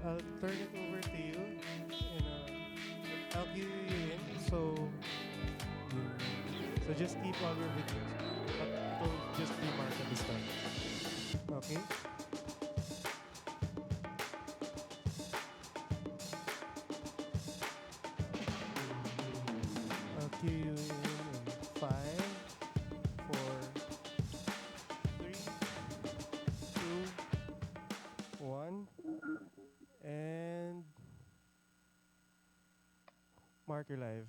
I'll turn it over to you. And I'll cue you in. So just keep all your videos. But it'll just be marked at the start. Okay? I'll cue you in five, four, three, two, one, and mark your live.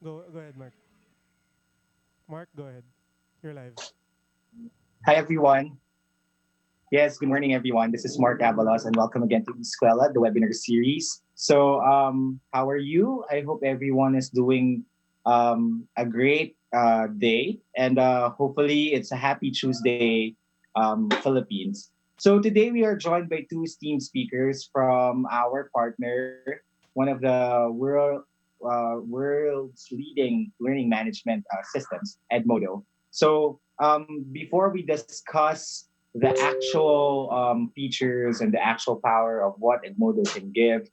Go ahead, Mark. Mark, go ahead. You're live. Hi, everyone. Yes, good morning, everyone. This is Mark Avalos, and welcome again to Escuela, the webinar series. How are you? I hope everyone is doing a great day, and hopefully, it's a happy Tuesday, Philippines. So, today we are joined by two esteemed speakers from our partner, one of the world's leading learning management systems, Edmodo. Before we discuss the actual features and the actual power of what Edmodo can give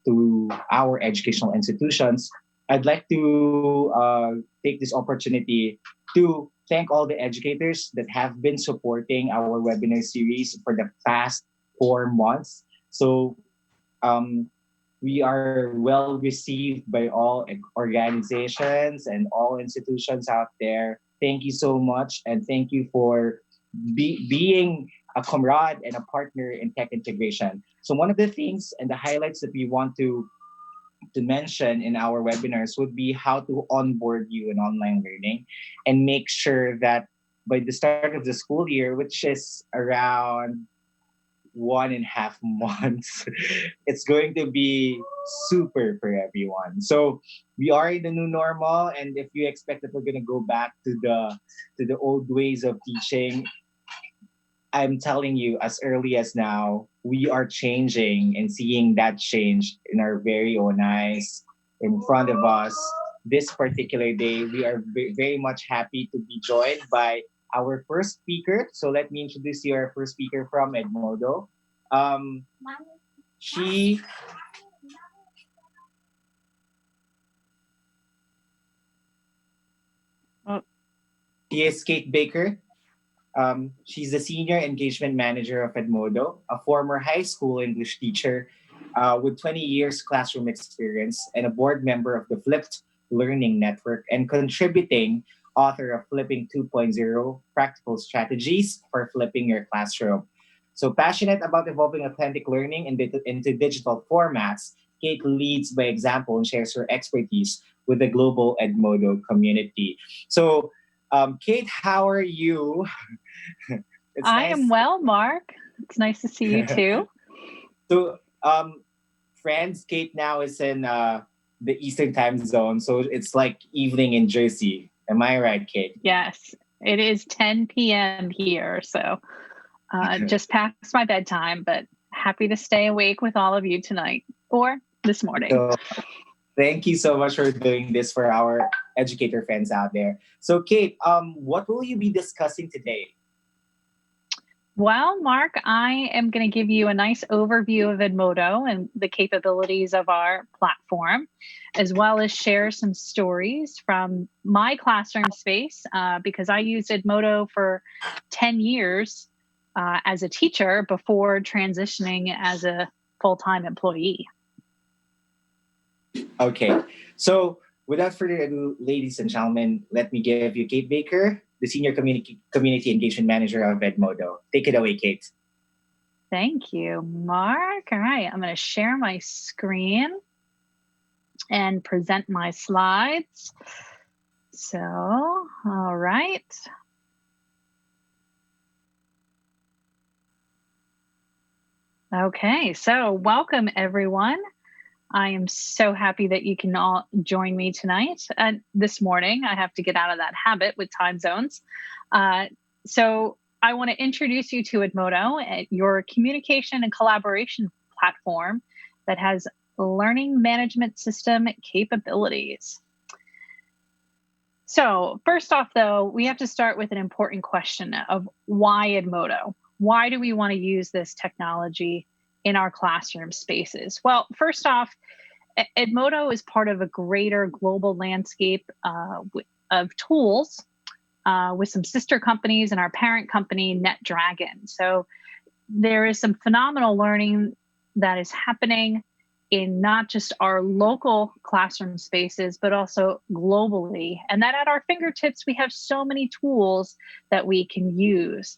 to our educational institutions, I'd like to take this opportunity to thank all the educators that have been supporting our webinar series for the past 4 months. So um, we are well received by all organizations and all institutions out there. Thank you so much, and thank you for being a comrade and a partner in tech integration. So one of the things and the highlights that we want to mention in our webinars would be how to onboard you in online learning and make sure that by the start of the school year, which is around 1.5 months, it's going to be super for everyone. So we are in the new normal, and if you expect that we're gonna go back to the old ways of teaching, I'm telling you, as early as now, we are changing and seeing that change in our very own eyes in front of us. This particular day, we are very much happy to be joined by our first speaker. So let me introduce you our first speaker from Edmodo. Um, she Oh, she is Kate Baker. She's the senior engagement manager of Edmodo, a former high school English teacher with 20 years classroom experience and a board member of the Flipped Learning Network and contributing author of Flipping 2.0 Practical Strategies for Flipping Your Classroom. So, passionate about evolving authentic learning into digital formats, Kate leads by example and shares her expertise with the global Edmodo community. Kate, how are you? It's I am nice. well, Mark. It's nice to see you too. so, friends, Kate now is in the Eastern time zone, so it's like evening in Jersey. Am I right, Kate? Yes, it is 10 p.m. here, so just past my bedtime, but happy to stay awake with all of you tonight or this morning. So, thank you so much for doing this for our educator friends out there. So, Kate, what will you be discussing today? Well, Mark, I am going to give you a nice overview of Edmodo and the capabilities of our platform, as well as share some stories from my classroom space because I used Edmodo for 10 years as a teacher before transitioning as a full-time employee. Okay. So, without further ado, ladies and gentlemen, let me give you Kate Baker, the Senior Community Engagement Manager of Edmodo. Take it away, Kate. Thank you, Mark. All right, I'm going to share my screen and present my slides. So, all right. Okay, so welcome everyone. I am so happy that you can all join me tonight. This morning, I have to get out of that habit with time zones. So I want to introduce you to Edmodo, your communication and collaboration platform that has learning management system capabilities. So first off, though, we have to start with an important question of why Edmodo? Why do we want to use this technology in our classroom spaces? Well, first off, Edmodo is part of a greater global landscape of tools with some sister companies and our parent company, NetDragon. So there is some phenomenal learning that is happening in not just our local classroom spaces, but also globally. And that at our fingertips, we have so many tools that we can use.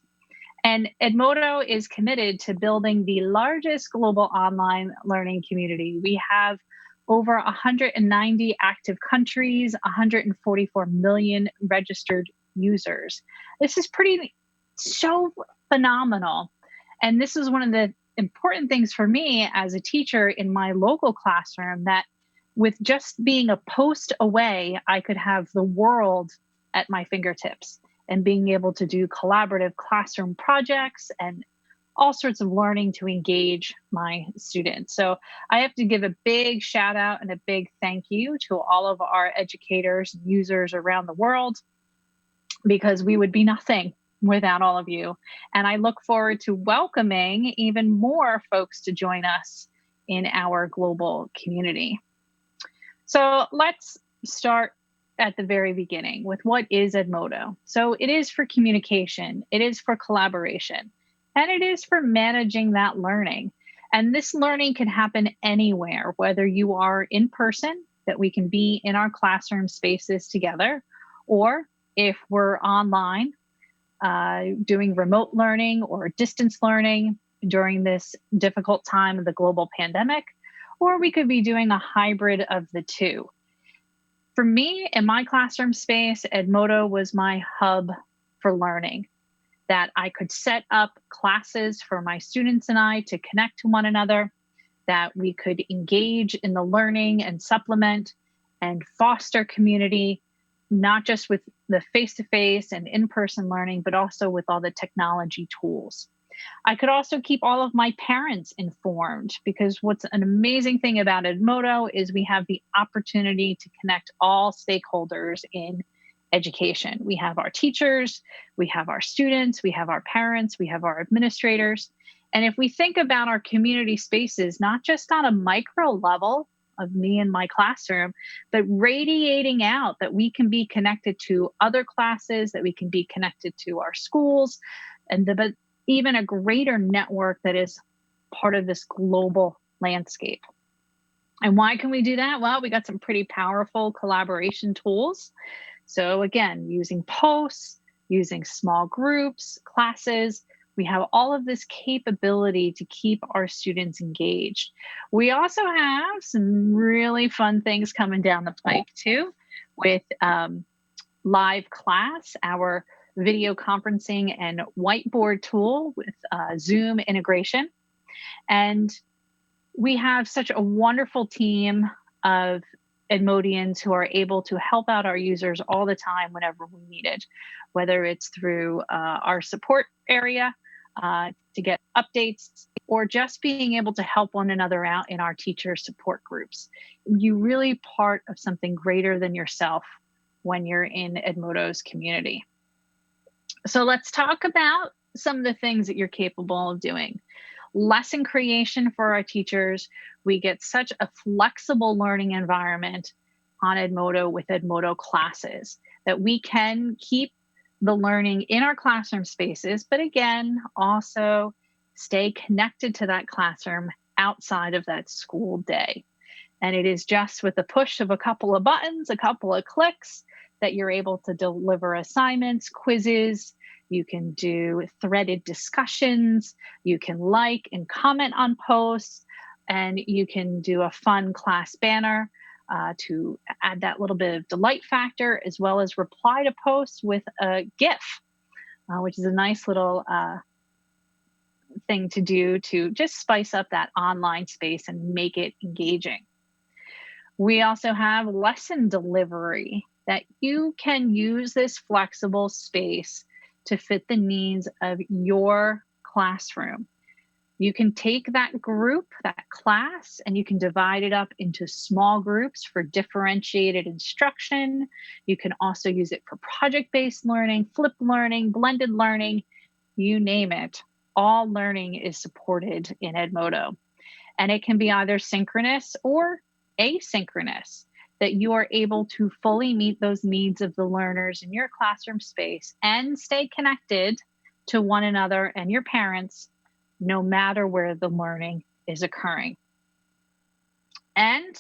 And Edmodo is committed to building the largest global online learning community. We have over 190 active countries, 144 million registered users. This is so phenomenal. And this is one of the important things for me as a teacher in my local classroom, that with just being a post away, I could have the world at my fingertips and being able to do collaborative classroom projects and all sorts of learning to engage my students. So I have to give a big shout out and a big thank you to all of our educators and users around the world, because we would be nothing without all of you. And I look forward to welcoming even more folks to join us in our global community. So let's start at the very beginning with what is Edmodo. So it is for communication, it is for collaboration, and it is for managing that learning. And this learning can happen anywhere, whether you are in person, that we can be in our classroom spaces together, or if we're online, doing remote learning or distance learning during this difficult time of the global pandemic, or we could be doing a hybrid of the two. For me, in my classroom space, Edmodo was my hub for learning, that I could set up classes for my students and I to connect to one another, that we could engage in the learning and supplement and foster community, not just with the face-to-face and in-person learning, but also with all the technology tools. I could also keep all of my parents informed, because what's an amazing thing about Edmodo is we have the opportunity to connect all stakeholders in education. We have our teachers, we have our students, we have our parents, we have our administrators. And if we think about our community spaces, not just on a micro level of me and my classroom, but radiating out, that we can be connected to other classes, that we can be connected to our schools, but even a greater network that is part of this global landscape. And why can we do that? Well, we got some pretty powerful collaboration tools. So again, using posts, using small groups, classes, we have all of this capability to keep our students engaged. We also have some really fun things coming down the pipe too, with live class, our video conferencing and whiteboard tool with Zoom integration. And we have such a wonderful team of Edmodians who are able to help out our users all the time whenever we need it, whether it's through our support area to get updates, or just being able to help one another out in our teacher support groups. You're really part of something greater than yourself when you're in Edmodo's community. So let's talk about some of the things that you're capable of doing. Lesson creation for our teachers. We get such a flexible learning environment on Edmodo with Edmodo classes that we can keep the learning in our classroom spaces, but again, also stay connected to that classroom outside of that school day. And it is just with the push of a couple of buttons, a couple of clicks, that you're able to deliver assignments, quizzes. You can do threaded discussions. You can like and comment on posts, and you can do a fun class banner to add that little bit of delight factor, as well as reply to posts with a GIF, which is a nice little thing to do to just spice up that online space and make it engaging. We also have lesson delivery, that you can use this flexible space to fit the needs of your classroom. You can take that group, that class, and you can divide it up into small groups for differentiated instruction. You can also use it for project-based learning, flipped learning, blended learning, you name it. all learning is supported in Edmodo. And it can be either synchronous or asynchronous, that you are able to fully meet those needs of the learners in your classroom space and stay connected to one another and your parents, no matter where the learning is occurring. And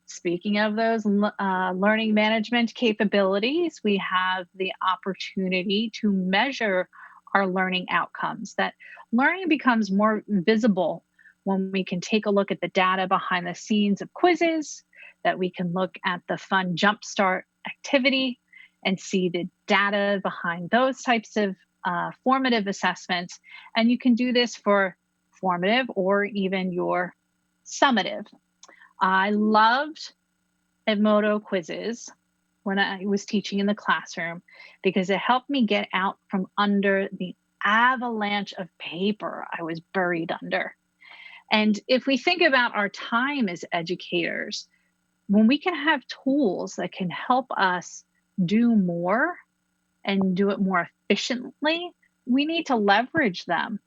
speaking of those learning management capabilities, we have the opportunity to measure our learning outcomes. That learning becomes more visible when we can take a look at the data behind the scenes of quizzes, that we can look at the fun jumpstart activity and see the data behind those types of formative assessments. And you can do this for formative or even your summative. I loved Edmodo quizzes when I was teaching in the classroom because it helped me get out from under the avalanche of paper I was buried under. And if we think about our time as educators, when we can have tools that can help us do more and do it more efficiently, we need to leverage them.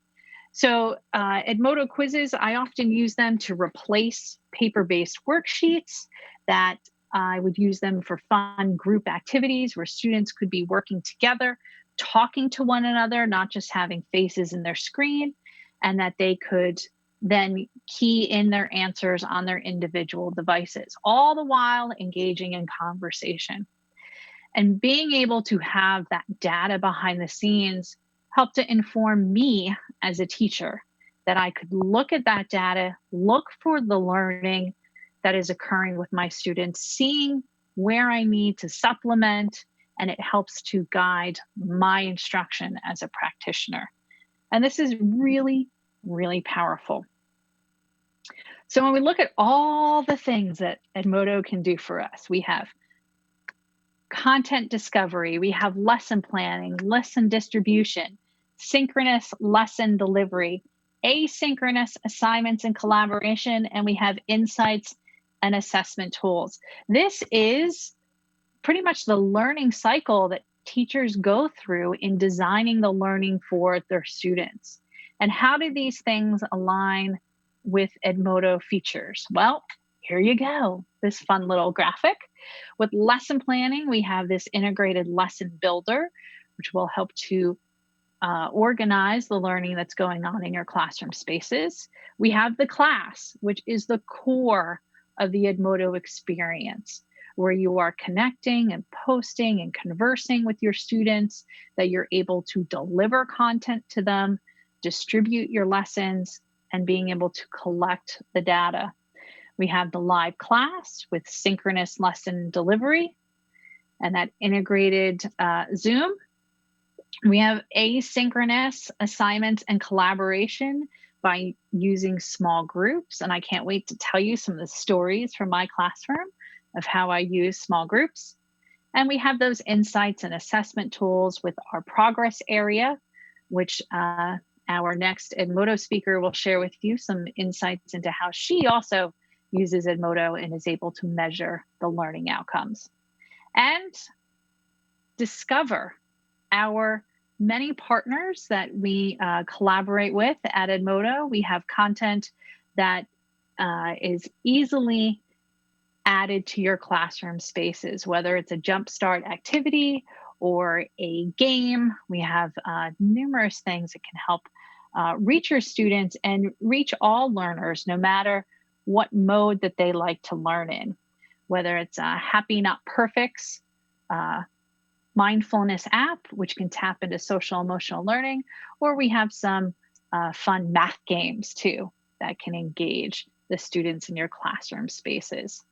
So Edmodo quizzes, I often use them to replace paper-based worksheets. That I would use them for fun group activities where students could be working together, talking to one another, not just having faces in their screen, and that they could then key in their answers on their individual devices, all the while engaging in conversation. And being able to have that data behind the scenes helped to inform me as a teacher, that I could look at that data, look for the learning that is occurring with my students, seeing where I need to supplement, and it helps to guide my instruction as a practitioner. And this is really, really powerful. So when we look at all the things that Edmodo can do for us, we have content discovery, we have lesson planning, lesson distribution, synchronous lesson delivery, asynchronous assignments and collaboration, and we have insights and assessment tools. This is pretty much the learning cycle that teachers go through in designing the learning for their students. And how do these things align with Edmodo features? Well, here you go, this fun little graphic. With lesson planning, we have this integrated lesson builder, which will help to organize the learning that's going on in your classroom spaces. We have the class, which is the core of the Edmodo experience, where you are connecting and posting and conversing with your students, that you're able to deliver content to them, distribute your lessons, and being able to collect the data. We have the live class with synchronous lesson delivery and that integrated Zoom. We have asynchronous assignments and collaboration by using small groups. And I can't wait to tell you some of the stories from my classroom of how I use small groups. And we have those insights and assessment tools with our progress area, which our next Edmodo speaker will share with you some insights into how she also uses Edmodo and is able to measure the learning outcomes. And discover our many partners that we collaborate with at Edmodo. We have content that is easily added to your classroom spaces, whether it's a jumpstart activity or a game. We have numerous things that can help reach your students and reach all learners, no matter what mode that they like to learn in, whether it's Happy Not Perfects mindfulness app, which can tap into social emotional learning, or we have some fun math games too that can engage the students in your classroom spaces.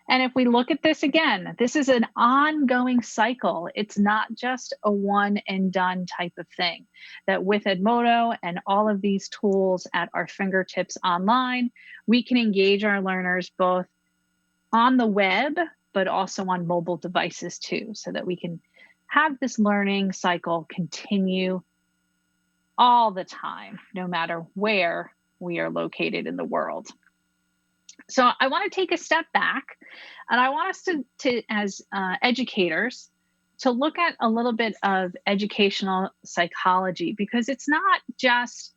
And if we look at this again, this is an ongoing cycle. It's not just a one and done type of thing. That with Edmodo and all of these tools at our fingertips online, we can engage our learners both on the web, but also on mobile devices too, so that we can have this learning cycle continue all the time, no matter where we are located in the world. So I want to take a step back, and I want us to as educators, to look at a little bit of educational psychology, because it's not just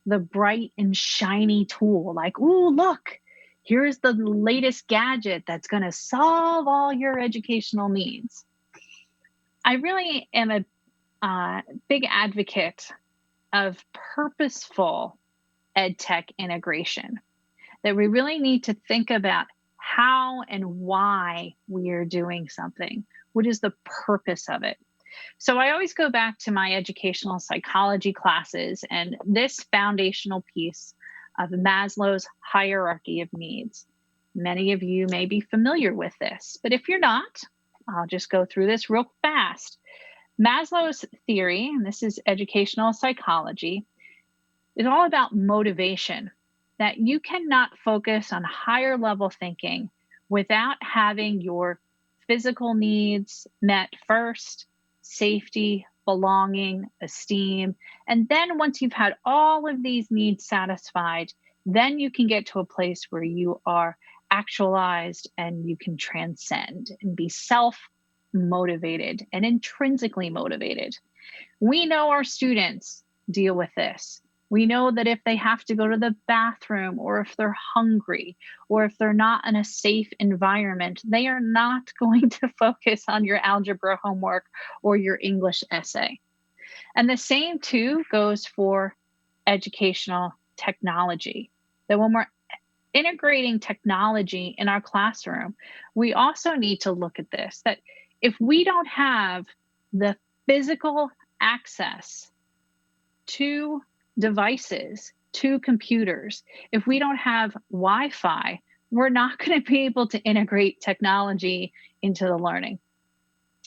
the bright and shiny tool like, ooh, look, here's the latest gadget that's going to solve all your educational needs. I really am a big advocate of purposeful ed tech integration, that we really need to think about how and why we are doing something. What is the purpose of it? So I always go back to my educational psychology classes and this foundational piece of Maslow's hierarchy of needs. Many of you may be familiar with this, but if you're not, I'll just go through this real fast. Maslow's theory, and this is educational psychology, is all about motivation, that you cannot focus on higher level thinking without having your physical needs met first, safety, belonging, esteem. And then once you've had all of these needs satisfied, then you can get to a place where you are actualized and you can transcend and be self-motivated and intrinsically motivated. We know our students deal with this. We know that if they have to go to the bathroom, or if they're hungry, or if they're not in a safe environment, they are not going to focus on your algebra homework or your English essay. And the same too goes for educational technology. That when we're integrating technology in our classroom, we also need to look at this, that if we don't have the physical access to devices, to computers, if we don't have Wi-Fi, we're not going to be able to integrate technology into the learning.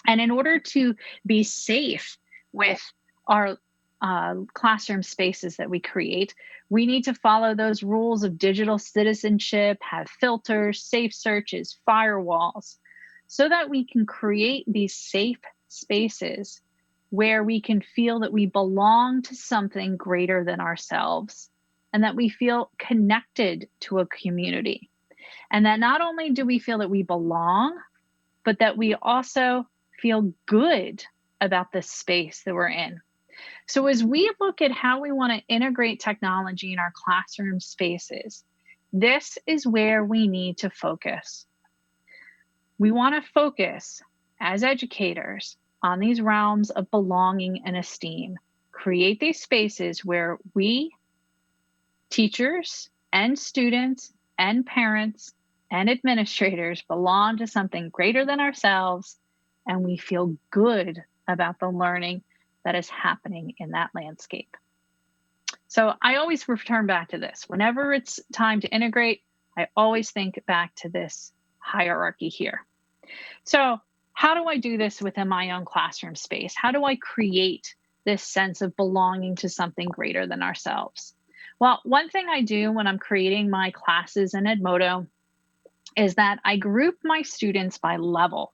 And in order to be safe with our classroom spaces that we create, we need to follow those rules of digital citizenship, have filters, safe searches, firewalls, so that we can create these safe spaces where we can feel that we belong to something greater than ourselves, and that we feel connected to a community. And that not only do we feel that we belong, but that we also feel good about the space that we're in. So as we look at how we want to integrate technology in our classroom spaces, this is where we need to focus. We want to focus as educators on these realms of belonging and esteem. Create these spaces where we, teachers and students and parents and administrators, belong to something greater than ourselves, and we feel good about the learning that is happening in that landscape. So I always return back to this. Whenever it's time to integrate, I always think back to this hierarchy here. So how do I do this within my own classroom space? How do I create this sense of belonging to something greater than ourselves? Well, one thing I do when I'm creating my classes in Edmodo is that I group my students by level,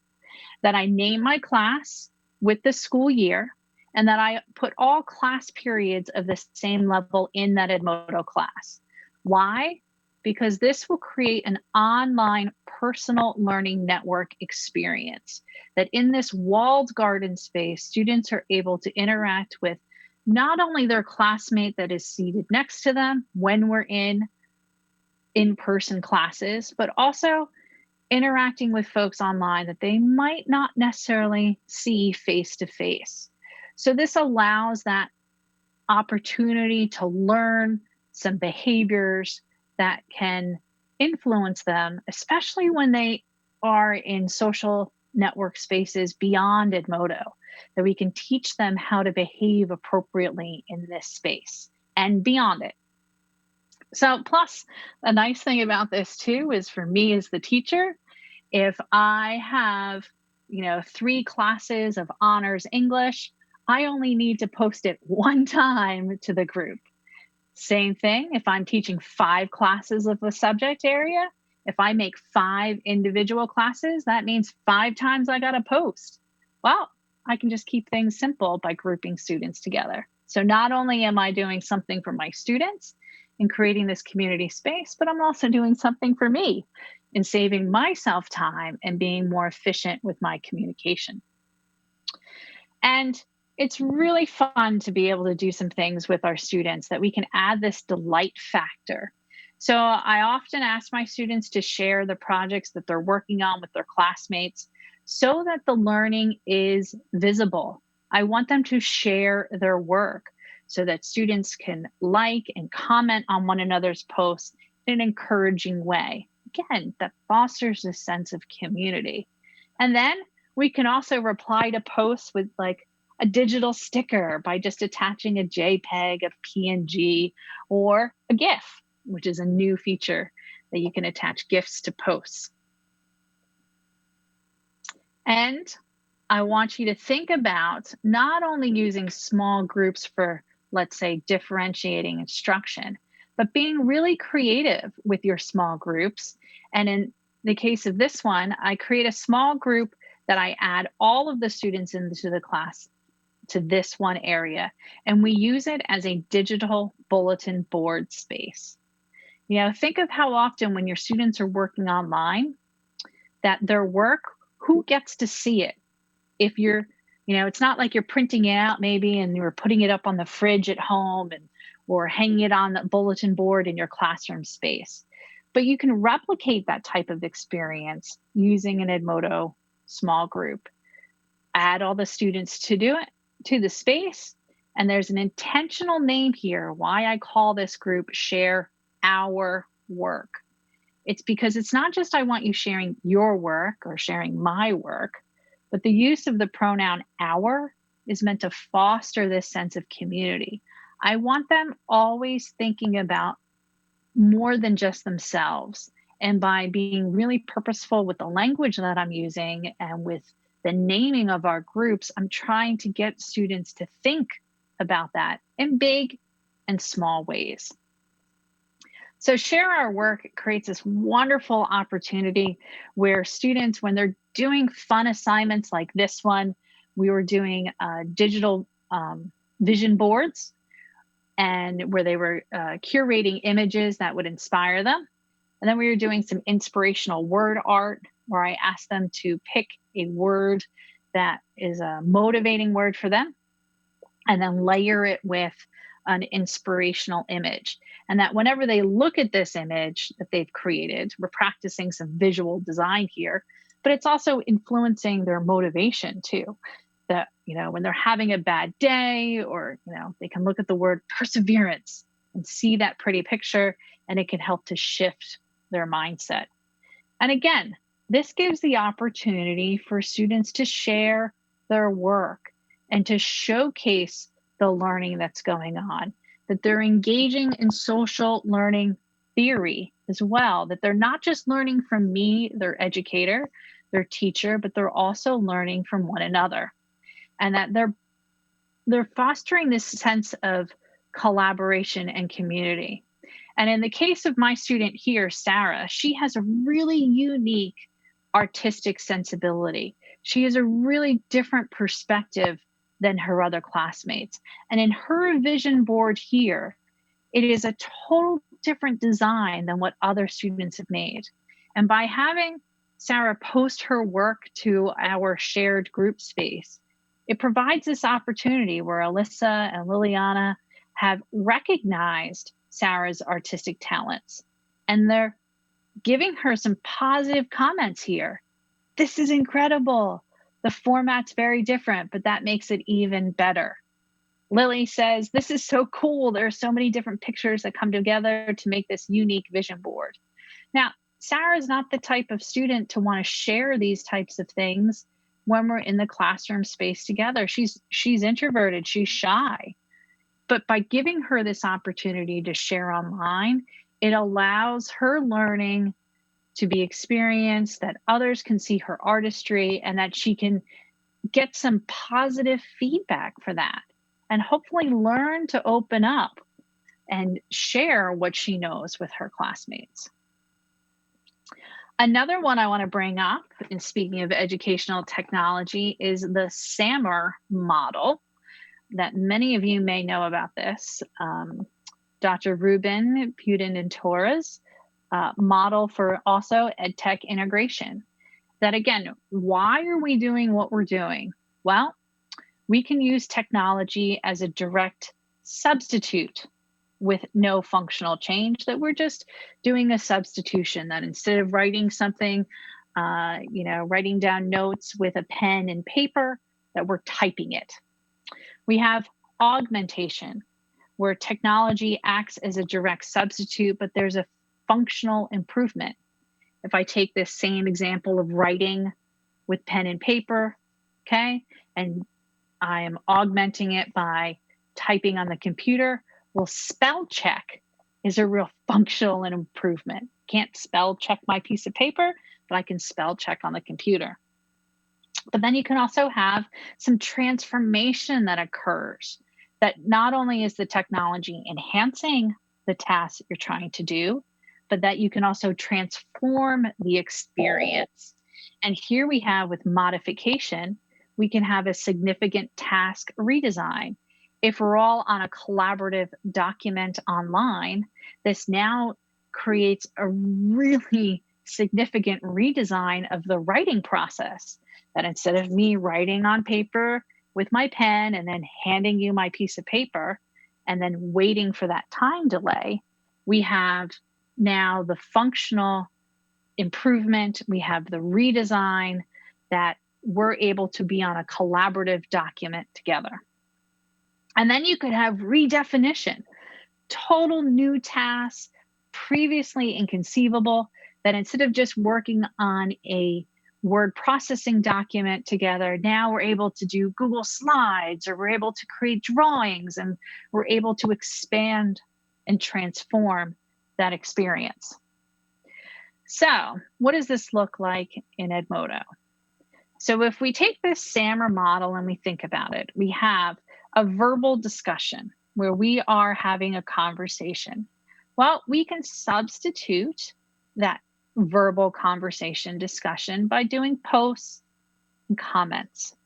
that I name my class with the school year, and that I put all class periods of the same level in that Edmodo class. Why? Because this will create an online personal learning network experience, that in this walled garden space, students are able to interact with not only their classmate that is seated next to them when we're in-person classes, but also interacting with folks online that they might not necessarily see face to face. So this allows that opportunity to learn some behaviors that can influence them, especially when they are in social network spaces beyond Edmodo, that we can teach them how to behave appropriately in this space and beyond it. So plus, a nice thing about this too is for me as the teacher, if I have, 3 classes of honors English, I only need to post it one time to the group. Same thing if I'm teaching 5 classes of a subject area. If I make 5 individual classes, that means 5 times I got to post. Well, I can just keep things simple by grouping students together. So not only am I doing something for my students in creating this community space, but I'm also doing something for me in saving myself time and being more efficient with my communication. And it's really fun to be able to do some things with our students that we can add this delight factor. So I often ask my students to share the projects that they're working on with their classmates so that the learning is visible. I want them to share their work so that students can like and comment on one another's posts in an encouraging way. Again, that fosters a sense of community. And then we can also reply to posts with like a digital sticker by just attaching a JPEG, a PNG, or a GIF, which is a new feature that you can attach GIFs to posts. And I want you to think about not only using small groups for, let's say, differentiating instruction, but being really creative with your small groups. And in the case of this one, I create a small group that I add all of the students into the class to this one area, and we use it as a digital bulletin board space. Think of how often when your students are working online, that their work, who gets to see it? If you're, it's not like you're printing it out maybe and you're putting it up on the fridge at home or hanging it on the bulletin board in your classroom space. But you can replicate that type of experience using an Edmodo small group. Add all the students to do it, to the space, and there's an intentional name here why I call this group Share Our Work. It's because it's not just I want you sharing your work or sharing my work, but the use of the pronoun our is meant to foster this sense of community. I want them always thinking about more than just themselves. And by being really purposeful with the language that I'm using and with the naming of our groups, I'm trying to get students to think about that in big and small ways. So Share Our Work creates this wonderful opportunity where students, when they're doing fun assignments like this one, we were doing digital vision boards, and where they were curating images that would inspire them. And then we were doing some inspirational word art where I asked them to pick a word that is a motivating word for them and then layer it with an inspirational image. And that whenever they look at this image that they've created, we're practicing some visual design here, but it's also influencing their motivation too. That, when they're having a bad day or, they can look at the word perseverance and see that pretty picture, and it can help to shift their mindset. And again, this gives the opportunity for students to share their work and to showcase the learning that's going on, that they're engaging in social learning theory as well, that they're not just learning from me, their educator, their teacher, but they're also learning from one another. And that they're fostering this sense of collaboration and community. And in the case of my student here, Sarah, she has a really unique artistic sensibility. She has a really different perspective than her other classmates. And in her vision board here, it is a total different design than what other students have made. And by having Sarah post her work to our shared group space, it provides this opportunity where Alyssa and Liliana have recognized Sarah's artistic talents, and they're giving her some positive comments here. This is incredible. The format's very different, but that makes it even better. Lily says, this is so cool. There are so many different pictures that come together to make this unique vision board. Now, Sarah's not the type of student to want to share these types of things when we're in the classroom space together. She's introverted, she's shy. But by giving her this opportunity to share online, it allows her learning to be experienced, that others can see her artistry, and that she can get some positive feedback for that, and hopefully learn to open up and share what she knows with her classmates. Another one I want to bring up, in speaking of educational technology, is the SAMR model that many of you may know about this. Dr. Ruben Pudin and Torres model for also EdTech integration. That again, why are we doing what we're doing? Well, We can use technology as a direct substitute with no functional change, that we're just doing a substitution, that instead of writing something, writing down notes with a pen and paper, that we're typing it. We have augmentation, where technology acts as a direct substitute, but there's a functional improvement. If I take this same example of writing with pen and paper, okay, and I am augmenting it by typing on the computer, well, spell check is a real functional and improvement. Can't spell check my piece of paper, but I can spell check on the computer. But then you can also have some transformation that occurs, that not only is the technology enhancing the task that you're trying to do, but that you can also transform the experience. And here we have, with modification, we can have a significant task redesign. If we're all on a collaborative document online, this now creates a really significant redesign of the writing process, that instead of me writing on paper with my pen and then handing you my piece of paper and then waiting for that time delay, we have now the functional improvement, we have the redesign, that we're able to be on a collaborative document together. And then you could have redefinition, total new tasks, previously inconceivable, that instead of just working on a word processing document together, now we're able to do Google Slides, or we're able to create drawings, and we're able to expand and transform that experience. So what does this look like in Edmodo? So if we take this SAMR model and we think about it, we have a verbal discussion where we are having a conversation. Well, we can substitute that verbal conversation discussion by doing posts and comments.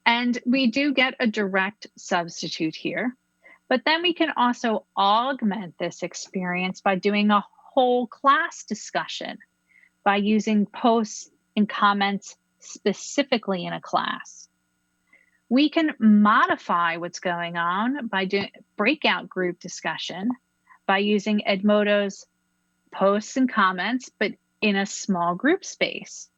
And we do get a direct substitute here, but then we can also augment this experience by doing a whole class discussion, by using posts and comments specifically in a class. We can modify what's going on by doing breakout group discussion, by using Edmodo's posts and comments, but in a small group space.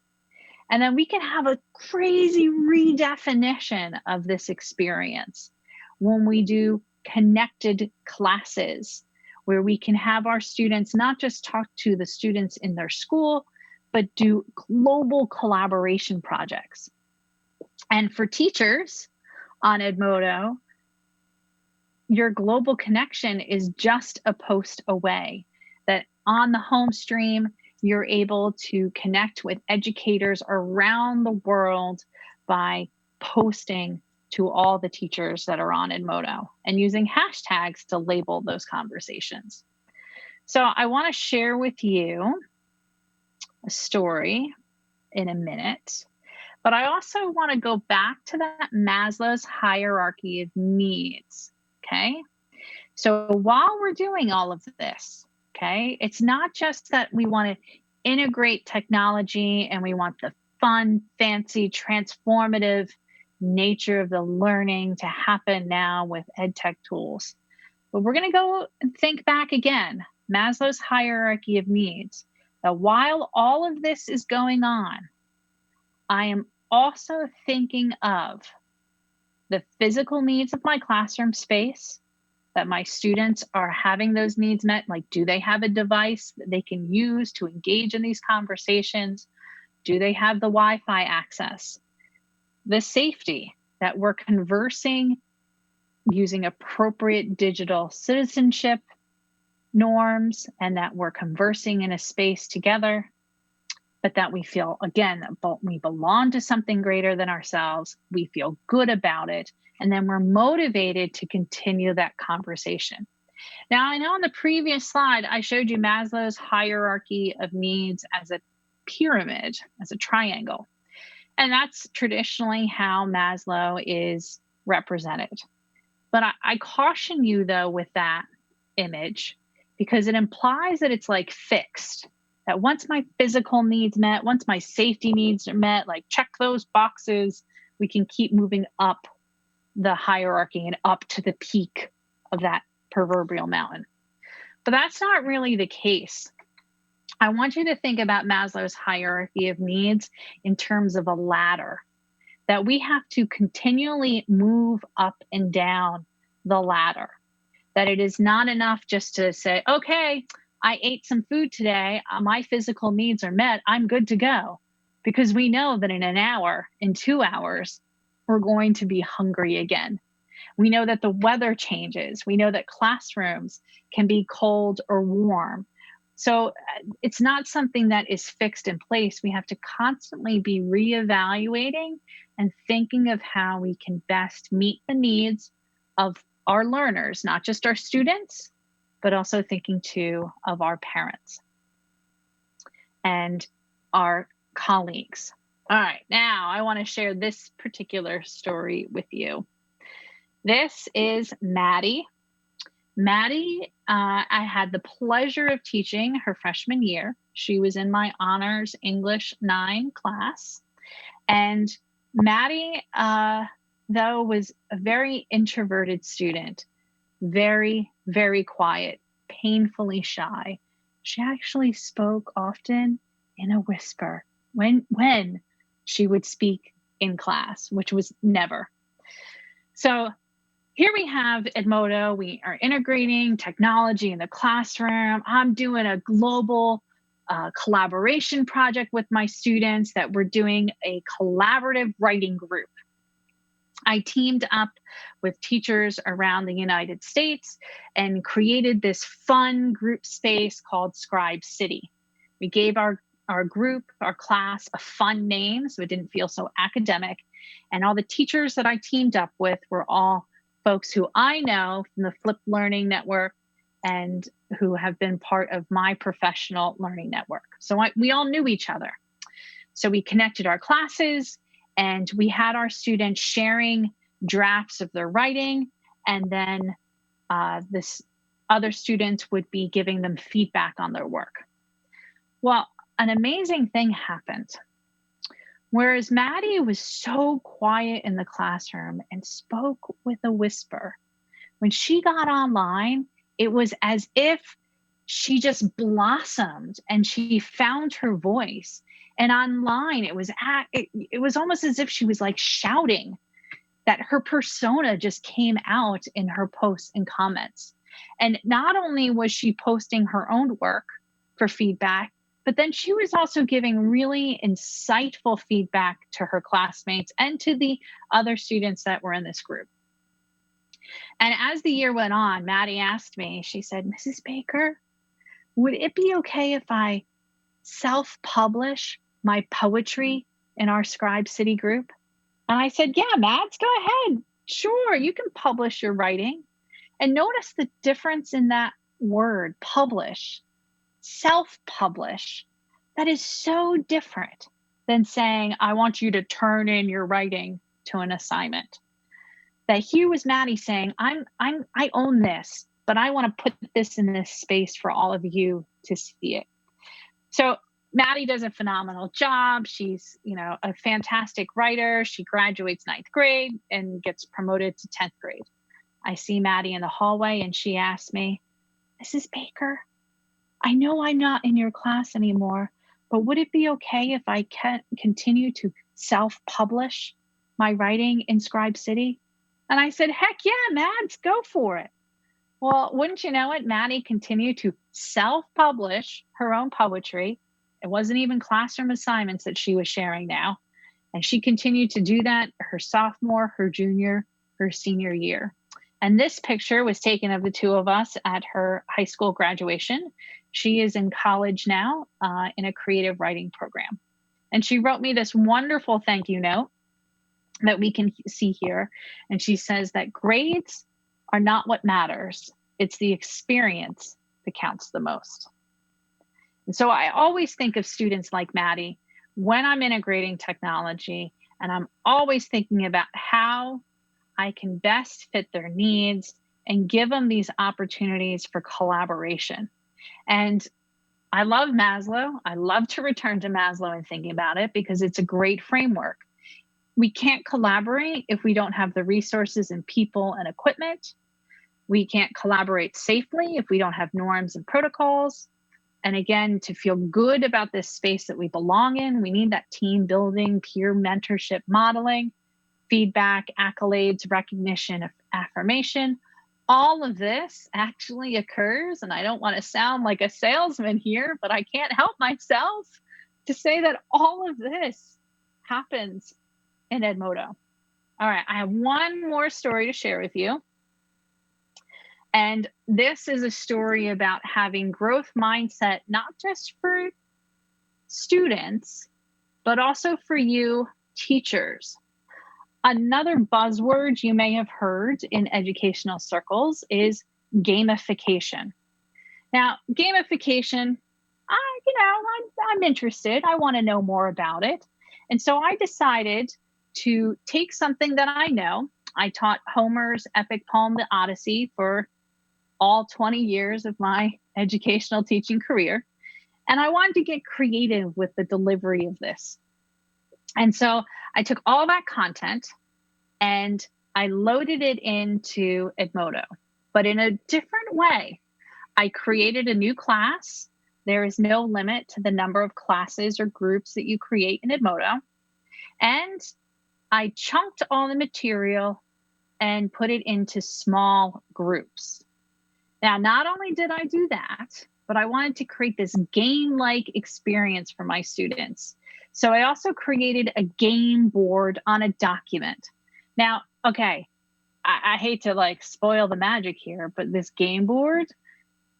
And then we can have a crazy redefinition of this experience when we do connected classes, where we can have our students not just talk to the students in their school, but do global collaboration projects. And for teachers on Edmodo, your global connection is just a post away, that on the home stream, you're able to connect with educators around the world by posting to all the teachers that are on Edmodo and using hashtags to label those conversations. So I want to share with you a story in a minute, but I also want to go back to that Maslow's hierarchy of needs, okay? So while we're doing all of this, okay, it's not just that we want to integrate technology and we want the fun, fancy, transformative nature of the learning to happen now with EdTech tools, but we're going to go and think back again, Maslow's hierarchy of needs. Now, while all of this is going on, I am also thinking of the physical needs of my classroom space, that my students are having those needs met. Like, do they have a device that they can use to engage in these conversations? Do they have the Wi-Fi access? The safety, that we're conversing using appropriate digital citizenship norms, and that we're conversing in a space together, but that we feel, again, that we belong to something greater than ourselves. We feel good about it. And then we're motivated to continue that conversation. Now, I know on the previous slide, I showed you Maslow's hierarchy of needs as a pyramid, as a triangle. And that's traditionally how Maslow is represented. But I caution you, though, with that image, because it implies that it's like fixed. That once my physical needs met, once my safety needs are met, like check those boxes, we can keep moving up the hierarchy and up to the peak of that proverbial mountain. But that's not really the case. I want you to think about Maslow's hierarchy of needs in terms of a ladder, that we have to continually move up and down the ladder, that it is not enough just to say, okay, I ate some food today, my physical needs are met, I'm good to go. Because we know that in an hour, in 2 hours, we're going to be hungry again. We know that the weather changes. We know that classrooms can be cold or warm. So it's not something that is fixed in place. We have to constantly be reevaluating and thinking of how we can best meet the needs of our learners, not just our students, but also thinking too of our parents and our colleagues. All right, now I want to share this particular story with you. This is Maddie. Maddie, I had the pleasure of teaching her freshman year. She was in my honors English 9 class. And Maddie, though, was a very introverted student, very, very quiet, painfully shy. She actually spoke often in a whisper when she would speak in class, which was never. So here we have Edmodo. We are integrating technology in the classroom. I'm doing a global collaboration project with my students that we're doing a collaborative writing group. I teamed up with teachers around the United States and created this fun group space called Scribe City. We gave our group, our class, a fun name so it didn't feel so academic. And all the teachers that I teamed up with were all folks who I know from the Flip Learning Network and who have been part of my professional learning network. So we all knew each other. So we connected our classes and we had our students sharing drafts of their writing. And then this other students would be giving them feedback on their work. Well, an amazing thing happened. Whereas Maddie was so quiet in the classroom and spoke with a whisper, when she got online, it was as if she just blossomed and she found her voice. And online, it was almost as if she was like shouting, that her persona just came out in her posts and comments. And not only was she posting her own work for feedback, but then she was also giving really insightful feedback to her classmates and to the other students that were in this group. And as the year went on, Maddie asked me, she said, Mrs. Baker, would it be okay if I self-publish my poetry in our Scribe City group? And I said, yeah, Mads, go ahead. Sure, you can publish your writing. And notice the difference in that word, publish. Self-publish, that is so different than saying, I want you to turn in your writing to an assignment. That here was Maddie saying, I own this, but I want to put this in this space for all of you to see it. So Maddie does a phenomenal job. She's, a fantastic writer. She graduates 9th grade and gets promoted to 10th grade. I see Maddie in the hallway and she asked me, Mrs. Baker, I know I'm not in your class anymore, but would it be okay if I can continue to self-publish my writing in Scribe City? And I said, heck yeah, Mads, go for it. Well, wouldn't you know it, Maddie continued to self-publish her own poetry. It wasn't even classroom assignments that she was sharing now. And she continued to do that her sophomore, her junior, her senior year. And this picture was taken of the two of us at her high school graduation. She is in college now in a creative writing program. And she wrote me this wonderful thank you note that we can see here. And she says that grades are not what matters. It's the experience that counts the most. And so I always think of students like Maddie when I'm integrating technology, and I'm always thinking about how I can best fit their needs and give them these opportunities for collaboration. And I love Maslow. I love to return to Maslow and thinking about it because it's a great framework. We can't collaborate if we don't have the resources and people and equipment. We can't collaborate safely if we don't have norms and protocols. And again, to feel good about this space that we belong in, we need that team building, peer mentorship modeling, feedback, accolades, recognition, affirmation. All of this actually occurs, and I don't want to sound like a salesman here, but I can't help myself to say that all of this happens in Edmodo. All right, I have one more story to share with you. And this is a story about having growth mindset, not just for students, but also for you teachers. Another buzzword you may have heard in educational circles is gamification. Now, gamification, I'm interested. I want to know more about it. And so I decided to take something that I know. I taught Homer's epic poem, The Odyssey, for all 20 years of my educational teaching career. And I wanted to get creative with the delivery of this. And so I took all that content and I loaded it into Edmodo, but in a different way. I created a new class. There is no limit to the number of classes or groups that you create in Edmodo. And I chunked all the material and put it into small groups. Now, not only did I do that, but I wanted to create this game-like experience for my students. So I also created a game board on a document. Now, okay, I hate to spoil the magic here, but this game board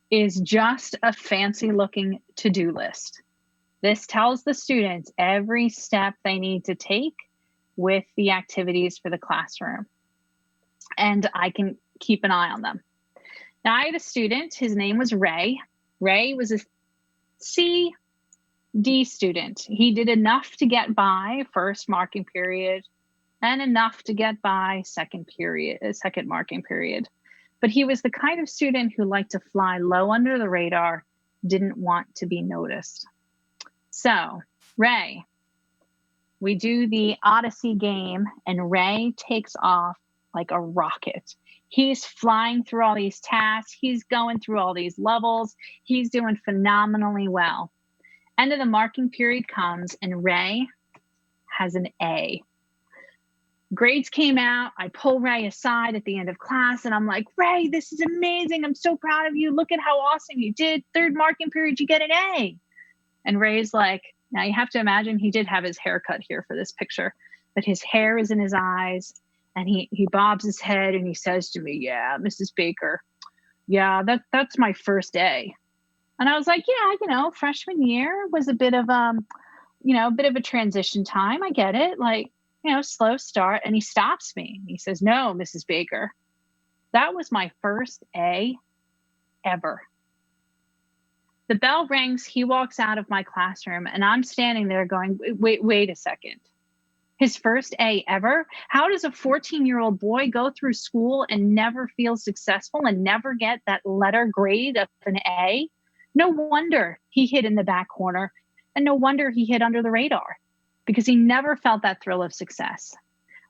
is just a fancy looking to-do list. This tells the students every step they need to take with the activities for the classroom. And I can keep an eye on them. Now, I had a student, his name was Ray. Ray was a C, D student. He did enough to get by first marking period and enough to get by second marking period. But he was the kind of student who liked to fly low under the radar, didn't want to be noticed. So, Ray, we do the Odyssey game, and Ray takes off like a rocket. He's flying through all these tasks. He's going through all these levels. He's doing phenomenally well. End of the marking period comes, and Ray has an A. Grades came out. I pull Ray aside at the end of class, and I'm like, Ray, this is amazing. I'm so proud of you. Look at how awesome you did. Third marking period, you get an A. And Ray's like, now you have to imagine he did have his hair cut here for this picture, but his hair is in his eyes. And he bobs his head and he says to me, yeah, Mrs. Baker, yeah, that's my first A. And I was like, yeah, freshman year was a bit of a transition time. I get it. Slow start. And he stops me. He says, no, Mrs. Baker, that was my first A ever. The bell rings. He walks out of my classroom and I'm standing there going, wait a second. His first A ever? How does a 14-year-old boy go through school and never feel successful and never get that letter grade of an A? No wonder he hid in the back corner, and no wonder he hid under the radar, because he never felt that thrill of success.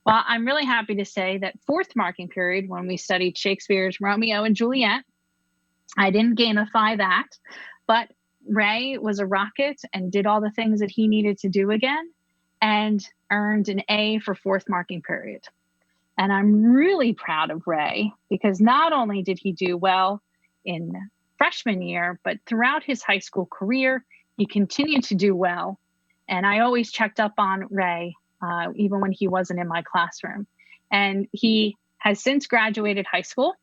Well, I'm really happy to say that fourth marking period, when we studied Shakespeare's Romeo and Juliet, I didn't gamify that, but Ray was a rocket and did all the things that he needed to do again, and earned an A for fourth marking period. And I'm really proud of Ray, because not only did he do well in freshman year, but throughout his high school career, he continued to do well. And I always checked up on Ray, even when he wasn't in my classroom. And he has since graduated high school,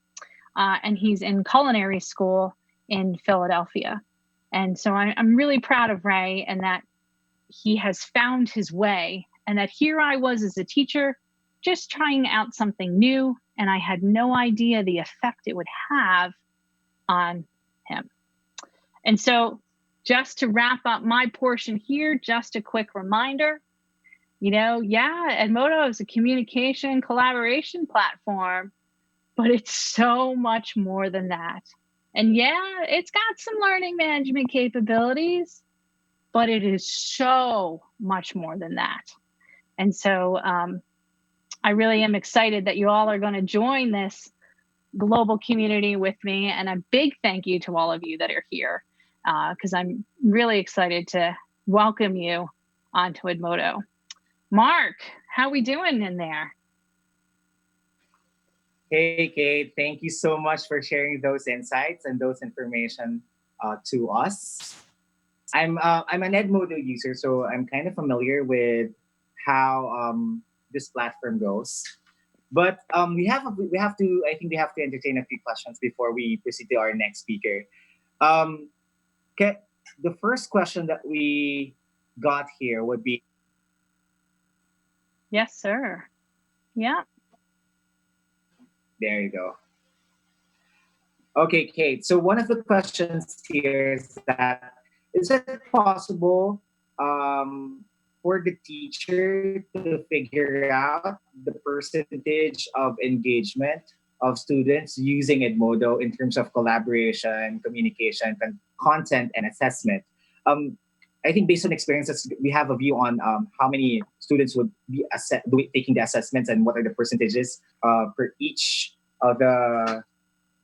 and he's in culinary school in Philadelphia. And so I'm really proud of Ray, and that he has found his way, and that here I was as a teacher, just trying out something new, and I had no idea the effect it would have on him. And so just to wrap up my portion here, just a quick reminder, Edmodo is a communication collaboration platform, but it's so much more than that. And yeah, it's got some learning management capabilities, but it is so much more than that. And so I really am excited that you all are going to join this global community with me. And a big thank you to all of you that are here, because I'm really excited to welcome you onto Edmodo. Mark, how we doing in there? Hey, Kate, thank you so much for sharing those insights and those information to us. I'm an Edmodo user, so I'm kind of familiar with how this platform goes. But we have to I think we have to entertain a few questions before we proceed to our next speaker. Um, okay, the first question that we got here would be, Yes, sir. Yeah. there you go. Okay, Kate. So one of the questions here is that is it possible for the teacher to figure out the percentage of engagement of students using Edmodo in terms of collaboration, communication, content, and assessment? Um, I think based on experiences, we have a view on how many students would be taking the assessments and what are the percentages for each of the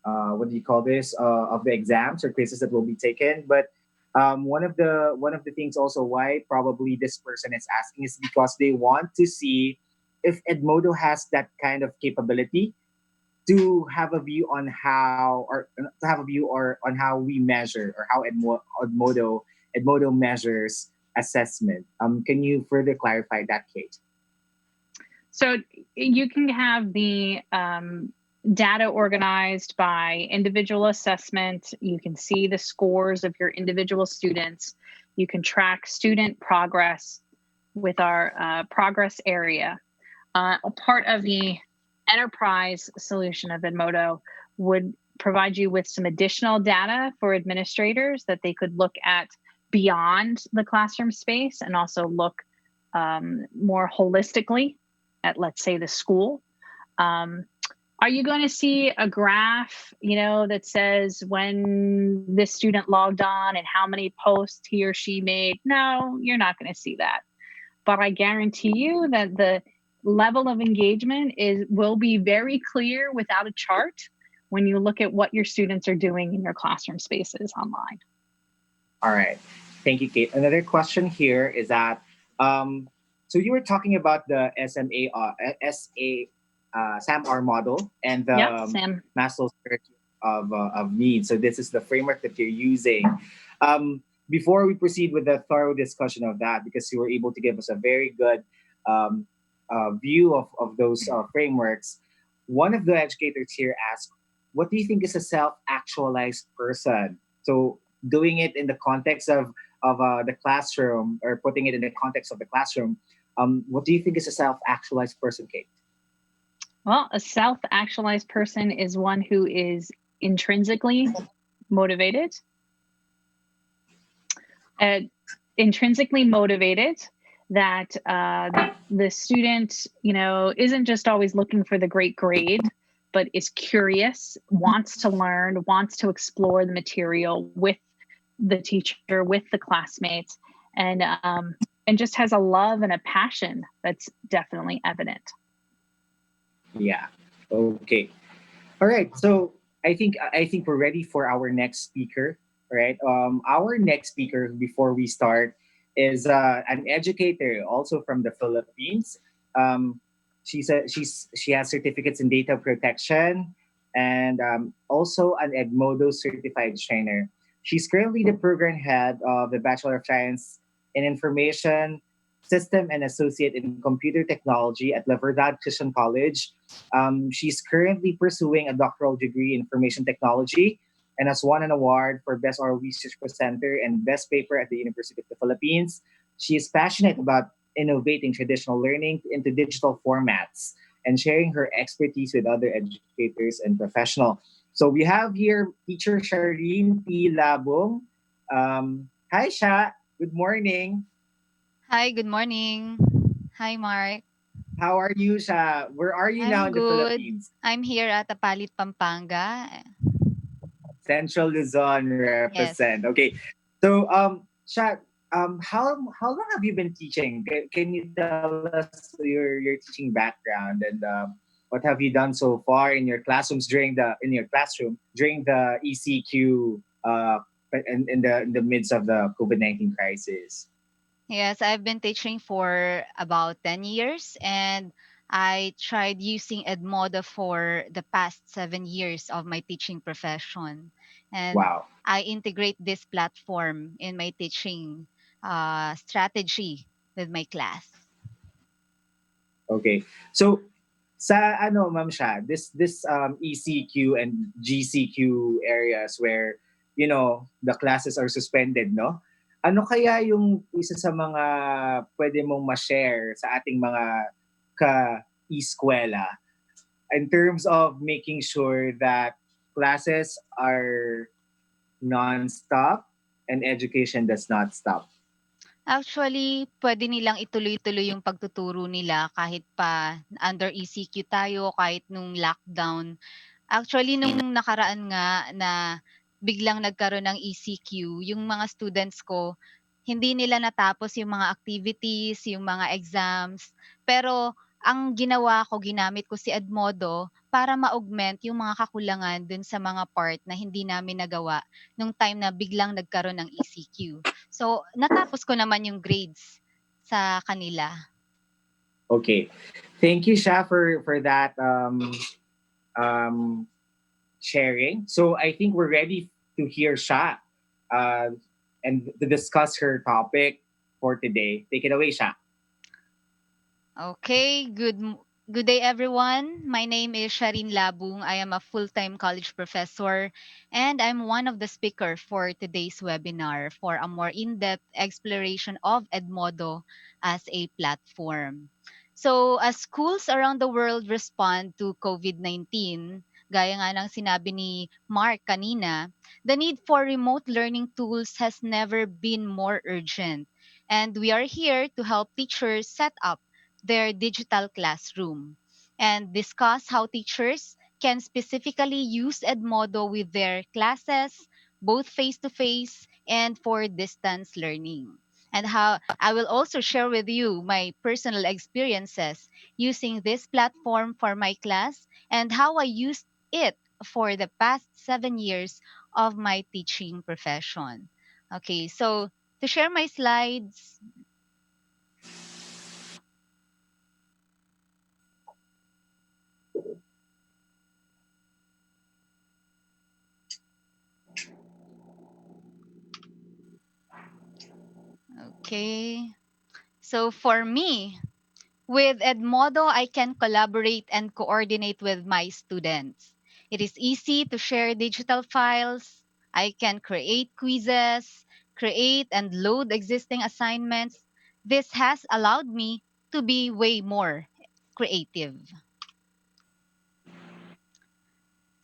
what do you call this of the exams or quizzes that will be taken. But one of the things also why probably this person is asking is because they want to see if Edmodo has that kind of capability to have a view on how or to have a view or on how we measure or how Edmodo measures assessment. Can you further clarify that, Kate? So you can have the data organized by individual assessment. You can see the scores of your individual students. You can track student progress with our progress area. A part of the enterprise solution of Edmodo would provide you with some additional data for administrators that they could look at beyond the classroom space and also look more holistically at, let's say, the school. Are you going to see a graph, that says when this student logged on and how many posts he or she made? No, you're not going to see that. But I guarantee you that the level of engagement will be very clear without a chart when you look at what your students are doing in your classroom spaces online. All right. Thank you, Kate. Another question here is that so you were talking about the SAMR model and the Maslow's hierarchy of needs. So this is the framework that you're using. Before we proceed with the thorough discussion of that, because you were able to give us a very good view of those frameworks, one of the educators here asked, what do you think is a self-actualized person? So doing it in the context of the classroom or putting it in the context of the classroom, what do you think is a self-actualized person, Kate? Well, a self-actualized person is one who is intrinsically motivated. Intrinsically motivated, that the student, isn't just always looking for the great grade, but is curious, wants to learn, wants to explore the material with the teacher, with the classmates, and just has a love and a passion that's definitely evident. Yeah. Okay. All right. So I think we're ready for our next speaker. All right. Our next speaker before we start is an educator, also from the Philippines. She has certificates in data protection and also an Edmodo certified trainer. She's currently the program head of the Bachelor of Science in Information System and Associate in Computer Technology at the Verdad Christian College. She's currently pursuing a doctoral degree in Information Technology and has won an award for Best Oral Research Presenter and Best Paper at the University of the Philippines. She is passionate about innovating traditional learning into digital formats and sharing her expertise with other educators and professionals. So we have here teacher Shireen P. Labong. Hi, Sha. Good morning. Hi, good morning. Hi, Mark. How are you, Sha? Where are you now I'm in the good. Philippines? I'm here at Apalit, Pampanga. Central Luzon Yes. represent. Okay. So, Sha, how long have you been teaching? Can you tell us your teaching background and what have you done so far in your classrooms in your classroom during the ECQ in the midst of the COVID-19 crisis? Yes, I've been teaching for about 10 years and I tried using Edmodo for the past 7 years of my teaching profession. And Wow. I integrate this platform in my teaching strategy with my class. Okay. So sa ano ma'am siya, this ECQ and GCQ areas where the classes are suspended, no? Ano kaya yung isa sa mga pwede mong ma-share sa ating mga ka-eskwela in terms of making sure that classes are non-stop and education does not stop? Actually, pwede nilang ituloy-tuloy yung pagtuturo nila kahit pa under ECQ tayo, kahit nung lockdown. Actually, nung nakaraan nga na biglang nagkaroon ng ECQ, yung mga students ko, hindi nila natapos yung mga activities, yung mga exams. Pero ang ginawa ko, ginamit ko si Edmodo para ma-augment yung mga kakulangan dun sa mga part na hindi namin nagawa nung time na biglang nagkaroon ng ECQ. So, natapos ko naman yung grades sa kanila. Okay. Thank you, Sha, for that um, sharing. So I think we're ready to hear Sha uh, and to discuss her topic for today. Take it away, Sha. Okay, good day everyone. My name is Sharin Labung. I am a full-time college professor and I'm one of the speaker for today's webinar for a more in-depth exploration of Edmodo as a platform. So, as schools around the world respond to COVID-19, gaya nga ng sinabi ni Mark kanina, the need for remote learning tools has never been more urgent. And we are here to help teachers set up their digital classroom and discuss how teachers can specifically use Edmodo with their classes, both face to face and for distance learning. And how I will also share with you my personal experiences using this platform for my class and how I used it for the past 7 years of my teaching profession. Okay, so to share my slides. Okay. So for me, with Edmodo, I can collaborate and coordinate with my students. It is easy to share digital files. I can create quizzes, create and load existing assignments. This has allowed me to be way more creative.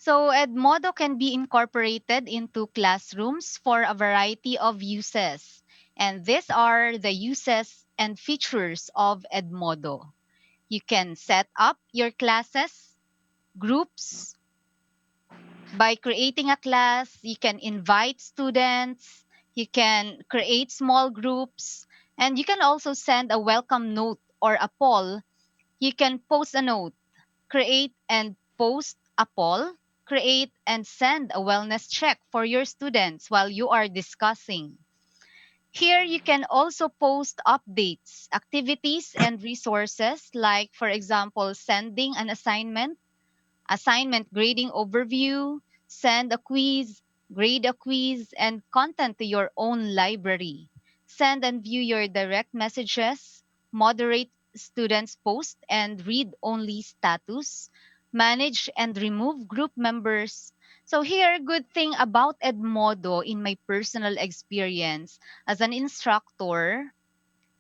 So Edmodo can be incorporated into classrooms for a variety of uses. And these are the uses and features of Edmodo. You can set up your classes, groups. By creating a class, you can invite students, you can create small groups, and you can also send a welcome note or a poll. You can post a note, create and post a poll, create and send a wellness check for your students while you are discussing. Here, you can also post updates, activities, and resources like, for example, sending an assignment grading overview, send a quiz, grade a quiz, and content to your own library. Send and view your direct messages, moderate students' post and read only status, manage and remove group members. So here, good thing about Edmodo in my personal experience as an instructor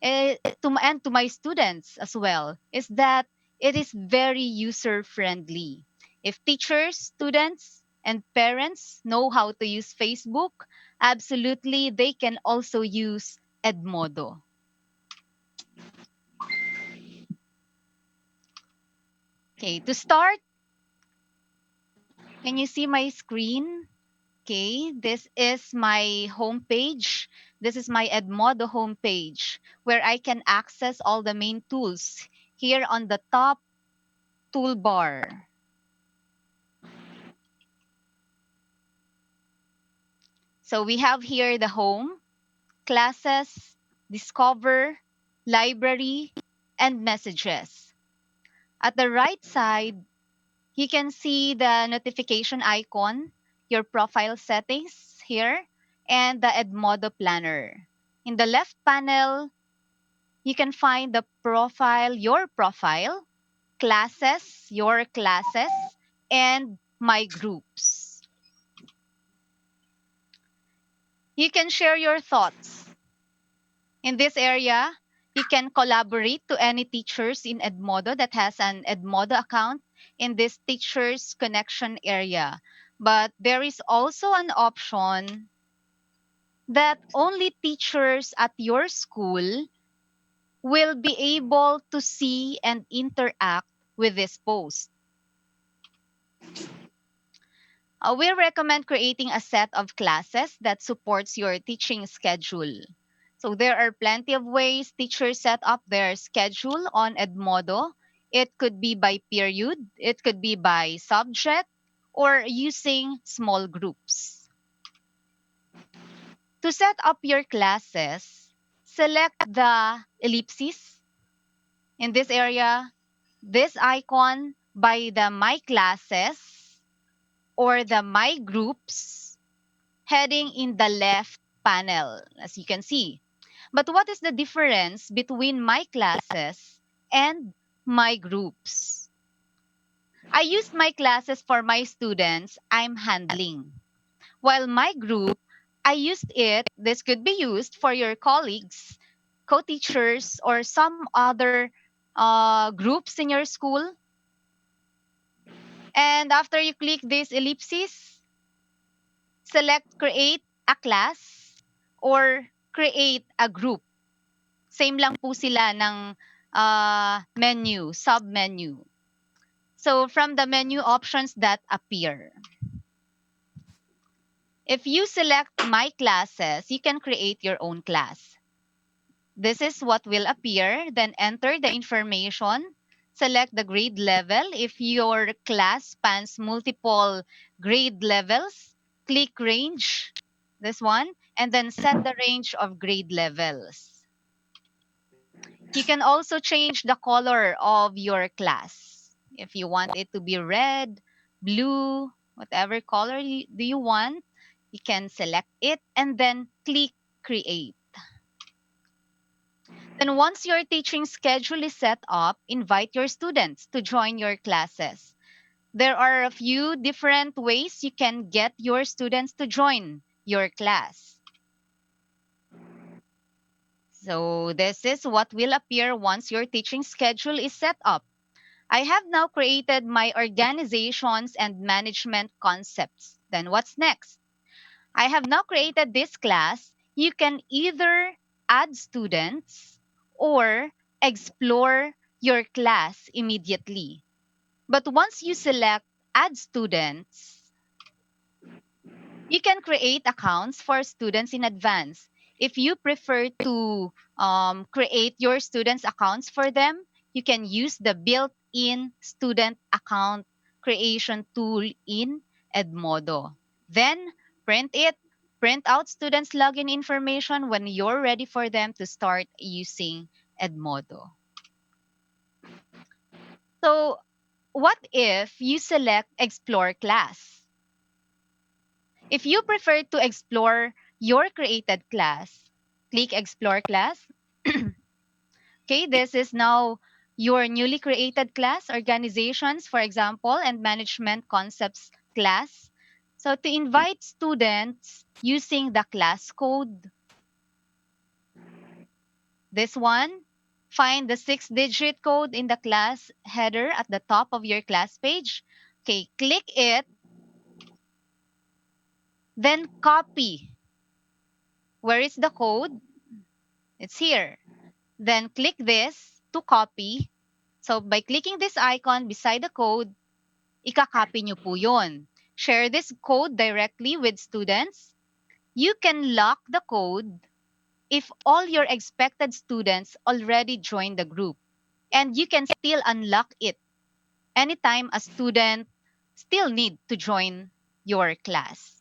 and to my students as well is that it is very user friendly. If teachers, students, and parents know how to use Facebook, absolutely they can also use Edmodo. Okay, to start, can you see my screen? Okay, this is my homepage. This is my Edmodo homepage where I can access all the main tools here on the top toolbar. So we have here the home, classes, discover, library, and messages. At the right side, you can see the notification icon, your profile settings here, and the Edmodo planner. In the left panel, you can find the profile, your profile, classes, your classes, and my groups. You can share your thoughts. In this area, you can collaborate to any teachers in Edmodo that has an Edmodo account in this teachers connection area. But there is also an option that only teachers at your school will be able to see and interact with this post. We recommend creating a set of classes that supports your teaching schedule. So there are plenty of ways teachers set up their schedule on Edmodo. It could be by period, it could be by subject, or using small groups. To set up your classes, select the ellipses. In this area, this icon by the My Classes or the My Groups heading in the left panel, as you can see. But what is the difference between My Classes and My Groups? I used My Classes for my students I'm handling, while My Group, I used it, this could be used for your colleagues, co-teachers, or some other groups in your school. And after you click these ellipses, select create a class or create a group. Same lang po sila ng menu, sub-menu. So from the menu options that appear. If you select My Classes, you can create your own class. This is what will appear. Then enter the information. Select the grade level. If your class spans multiple grade levels, click range, this one, and then set the range of grade levels. You can also change the color of your class. If you want it to be red, blue, whatever color do you want, you can select it and then click create. Then once your teaching schedule is set up, invite your students to join your classes. There are a few different ways you can get your students to join your class. So this is what will appear once your teaching schedule is set up. I have now created my organizations and management concepts. Then what's next? I have now created this class. You can either add students or explore your class immediately. But once you select add students, you can create accounts for students in advance. If you prefer to create your students' accounts for them, you can use the built-in student account creation tool in Edmodo. Then print it, print out students' login information when you're ready for them to start using Edmodo. So, what if you select Explore Class? If you prefer to explore your created class, click Explore Class. Okay, this is now your newly created class, Organizations, for example, and Management Concepts class. So to invite students using the class code, this one, find the 6-digit code in the class header at the top of your class page. Okay, click it, then copy. Where is the code? It's here. Then click this to copy. So by clicking this icon beside the code, ika-copy nyo po yun. share this code directly with students. You can lock the code if all your expected students already joined the group, and you can still unlock it anytime a student still need to join your class.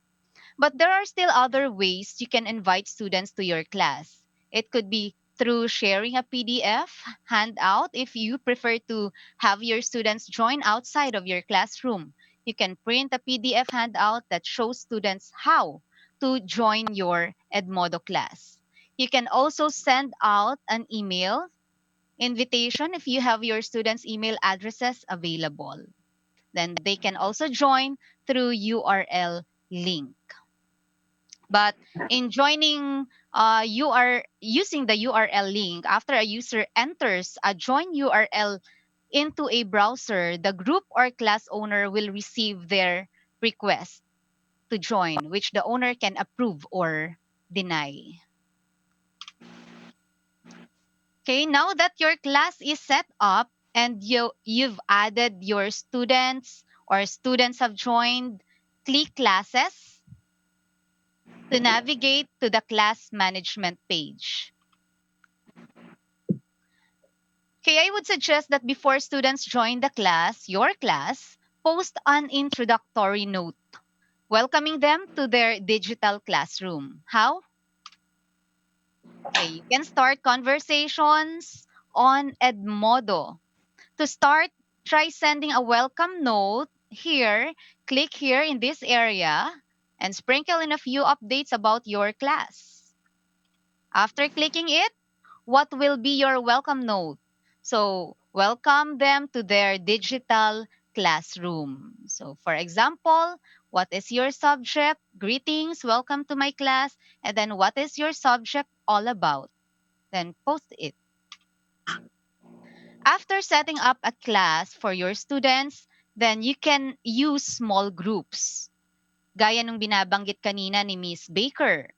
But there are still other ways you can invite students to your class. It could be through sharing a PDF handout if you prefer to have your students join outside of your classroom. You can print a PDF handout that shows students how to join your Edmodo class. You can also send out an email invitation if you have your students' email addresses available. Then they can also join through URL link. But in joining, you are using the URL link. After a user enters a join URL into a browser, the group or class owner will receive their request to join, which the owner can approve or deny. Okay, now that your class is set up and you've added your students or students have joined, click classes to navigate to the class management page. Okay, I would suggest that before students join the class, your class, post an introductory note welcoming them to their digital classroom. How? Okay, you can start conversations on Edmodo. To start, try sending a welcome note here. Click here in this area and sprinkle in a few updates about your class. After clicking it, what will be your welcome note? So, welcome them to their digital classroom. So, for example, what is your subject? Greetings, welcome to my class. And then, what is your subject all about? Then, post it. After setting up a class for your students, then you can use small groups. Gaya nung binabanggit kanina ni Miss Baker.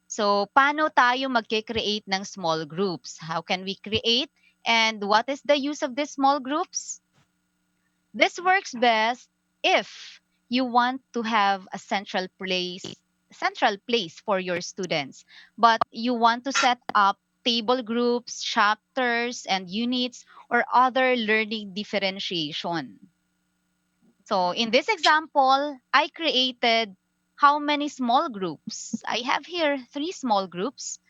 So, paano tayo magke-create ng small groups? How can we create? And what is the use of these small groups? This works best if you want to have a central place for your students, but you want to set up table groups, chapters, and units or other learning differentiation. So in this example, I created how many small groups? I have here 3 small groups.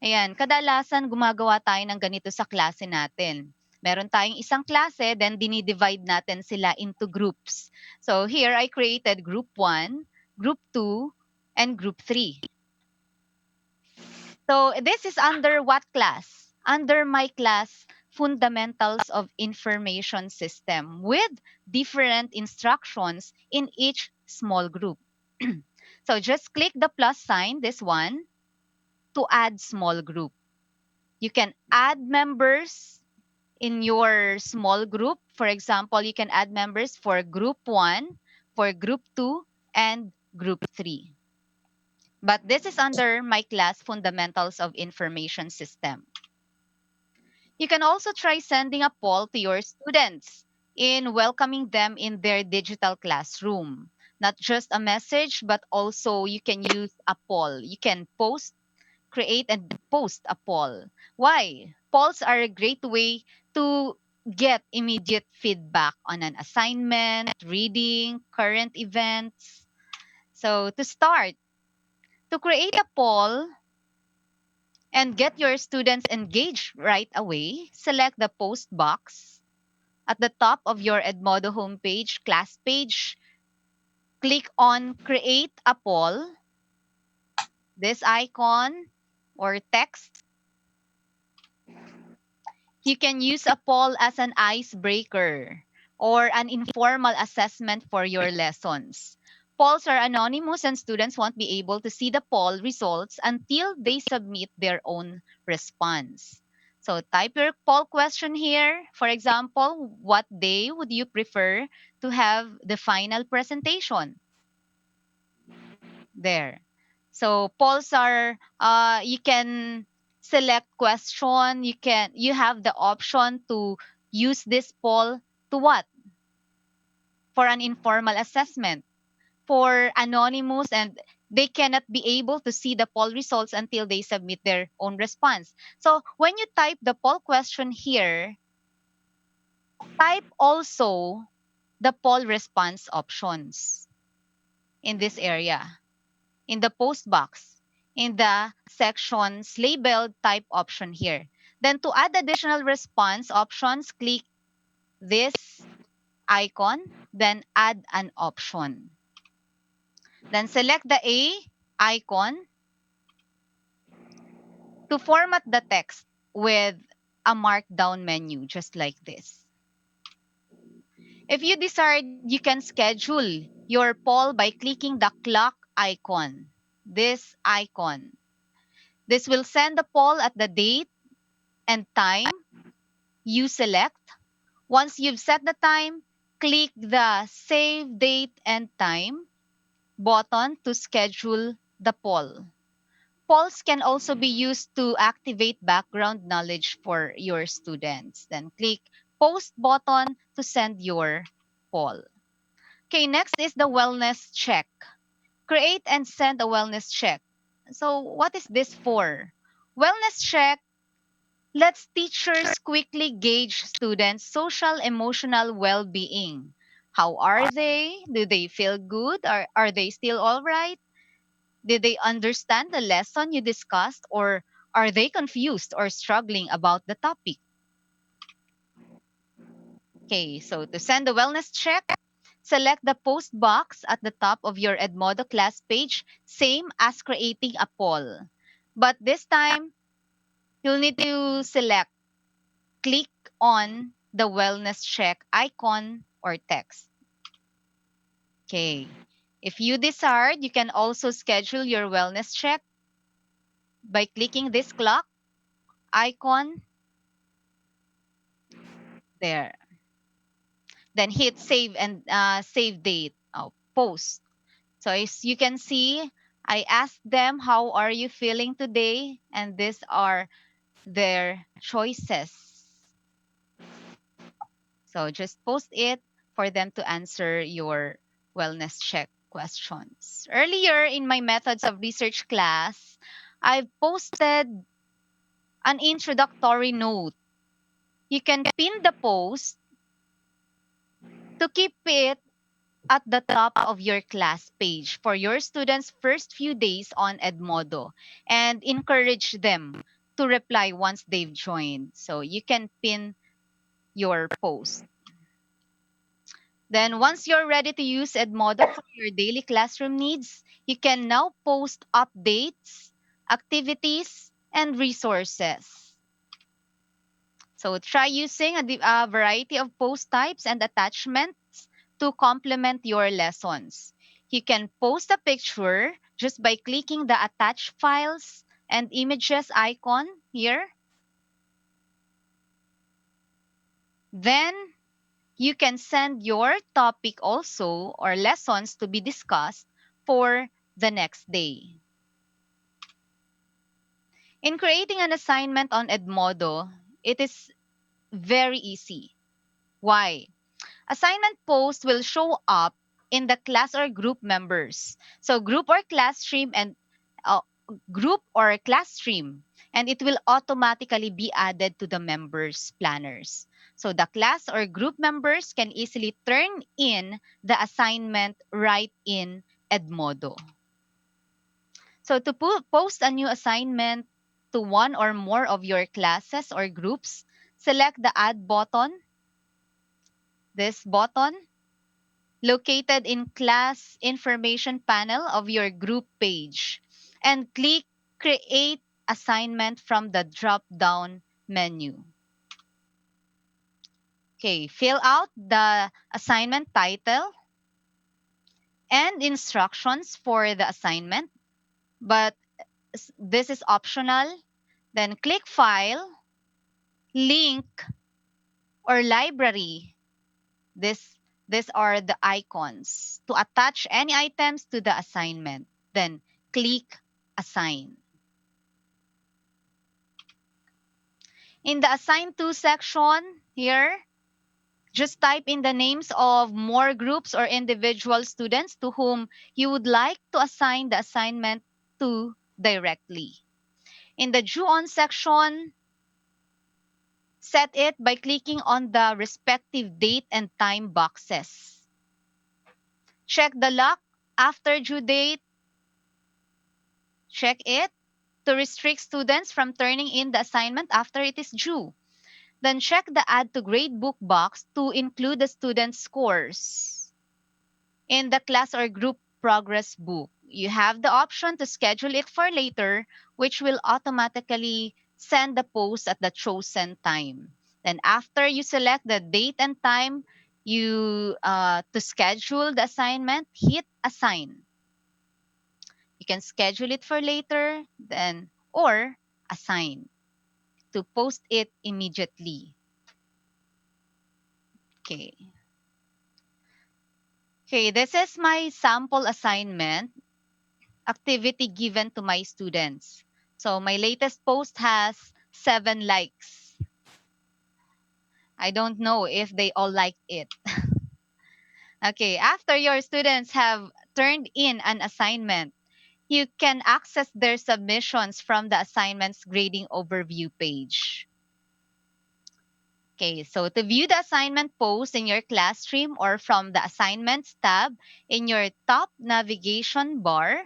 Ayan, kadalasan gumagawa tayo ng ganito sa klase natin. Meron tayong isang klase, then dinidivide natin sila into groups. So here, I created group 1, group 2, and group 3. So this is under what class? Under my class, Fundamentals of Information System, with different instructions in each small group. So just click the plus sign, this one, to add small group. You can add members in your small group. For example, you can add members for group 1, for group 2, and group 3. But this is under my class Fundamentals of Information System. You can also try sending a poll to your students in welcoming them in their digital classroom. Not just a message, but also you can use a poll. You can create and post a poll. Why? Polls are a great way to get immediate feedback on an assignment, reading, current events. So to start, to create a poll and get your students engaged right away, select the post box at the top of your Edmodo homepage, class page. Click on Create a Poll. This icon or text. You can use a poll as an icebreaker or an informal assessment for your lessons. Polls are anonymous and students won't be able to see the poll results until they submit their own response. So type your poll question here. For example, what day would you prefer to have the final presentation? There. So polls are, you can select question. You have the option to use this poll to what? For an informal assessment. for anonymous, and they cannot be able to see the poll results until they submit their own response. So when you type the poll question here, type also the poll response options in this area, in the post box, in the sections labeled type option here. Then to add additional response options, click this icon, then add an option. Then select the A icon to format the text with a markdown menu, just like this. If you decide, you can schedule your poll by clicking the clock icon, this icon. This will send the poll at the date and time you select. Once you've set the time, click the Save Date and Time button to schedule the poll. Polls can also be used to activate background knowledge for your students. Then click Post button to send your poll. Okay, next is the wellness check. Create and send a wellness check. So, what is this for? Wellness check lets teachers quickly gauge students' social emotional well being. How are they? Do they feel good? Are they still all right? Did they understand the lesson you discussed, or are they confused or struggling about the topic? Okay, so to send the wellness check, select the post box at the top of your Edmodo class page, same as creating a poll. But this time, you'll need to click on the wellness check icon or text. Okay. If you desired, you can also schedule your wellness check by clicking this clock icon there. Then hit save and save date, post. So as you can see, I asked them, how are you feeling today? And these are their choices. So just post it for them to answer your wellness check questions. Earlier in my methods of research class, I've posted an introductory note. You can pin the post to keep it at the top of your class page for your students' first few days on Edmodo, and encourage them to reply once they've joined. So you can pin your post. Then once you're ready to use Edmodo for your daily classroom needs, you can now post updates, activities, and resources. So try using a variety of post types and attachments to complement your lessons. You can post a picture just by clicking the attach files and images icon here. Then you can send your topic also, or lessons to be discussed for the next day. In creating an assignment on Edmodo, it is very easy. Why? Assignment post will show up in the class or group members. So uh, group or class stream, and it will automatically be added to the members planners. So the class or group members can easily turn in the assignment right in Edmodo. So to post a new assignment to one or more of your classes or groups, select the add button, this button, located in class information panel of your group page, and click create assignment from the drop down menu. Okay, fill out the assignment title and instructions for the assignment, but this is optional. Then click file, link, or library. These are the icons to attach any items to the assignment. Then click assign. In the assign to section here, Just type in the names of more groups or individual students to whom you would like to assign the assignment to directly. In the due on section, set it by clicking on the respective date and time boxes. Check the lock after due date. Check it to restrict students from turning in the assignment after it is due. Then check the Add to Gradebook box to include the student's scores. In the class or group progress book, you have the option to schedule it for later, which will automatically send the post at the chosen time. Then after you select the date and time to schedule the assignment, hit assign. You can schedule it for later, then or assign to post it immediately. Okay. Okay, this is my sample assignment activity given to my students. So my latest post has 7 likes. I don't know if they all liked it. Okay, after your students have turned in an assignment, you can access their submissions from the assignment's grading overview page. Okay, so to view the assignment post in your classroom or from the assignments tab in your top navigation bar,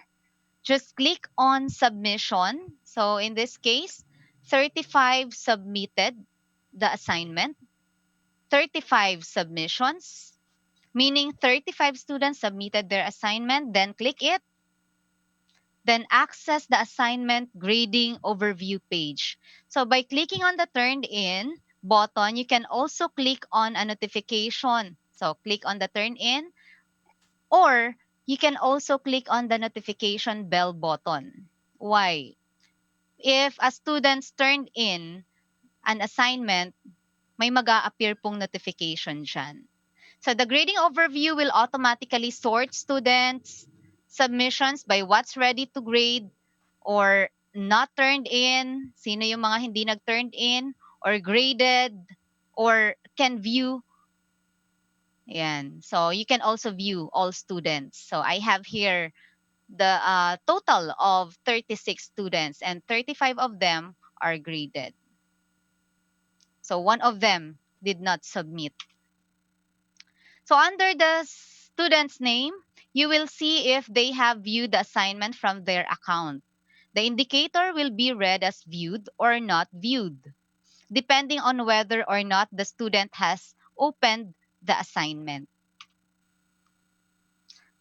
just click on submission. So in this case, 35 submitted the assignment, 35 submissions, meaning 35 students submitted their assignment, then click it, then access the assignment grading overview page. So by clicking on the turned in button, you can also click on a notification. So click on the turn in, or you can also click on the notification bell button. Why? If a student's turned in an assignment, may mag-a-appear pong notification dyan. So the grading overview will automatically sort students' submissions by what's ready to grade or not turned in, sino yung mga hindi nag-turned in, or graded, or can view. Yan. So you can also view all students. So I have here the total of 36 students and 35 of them are graded. So one of them did not submit. So under the student's name, you will see if they have viewed the assignment from their account. The indicator will be read as viewed or not viewed, depending on whether or not the student has opened the assignment.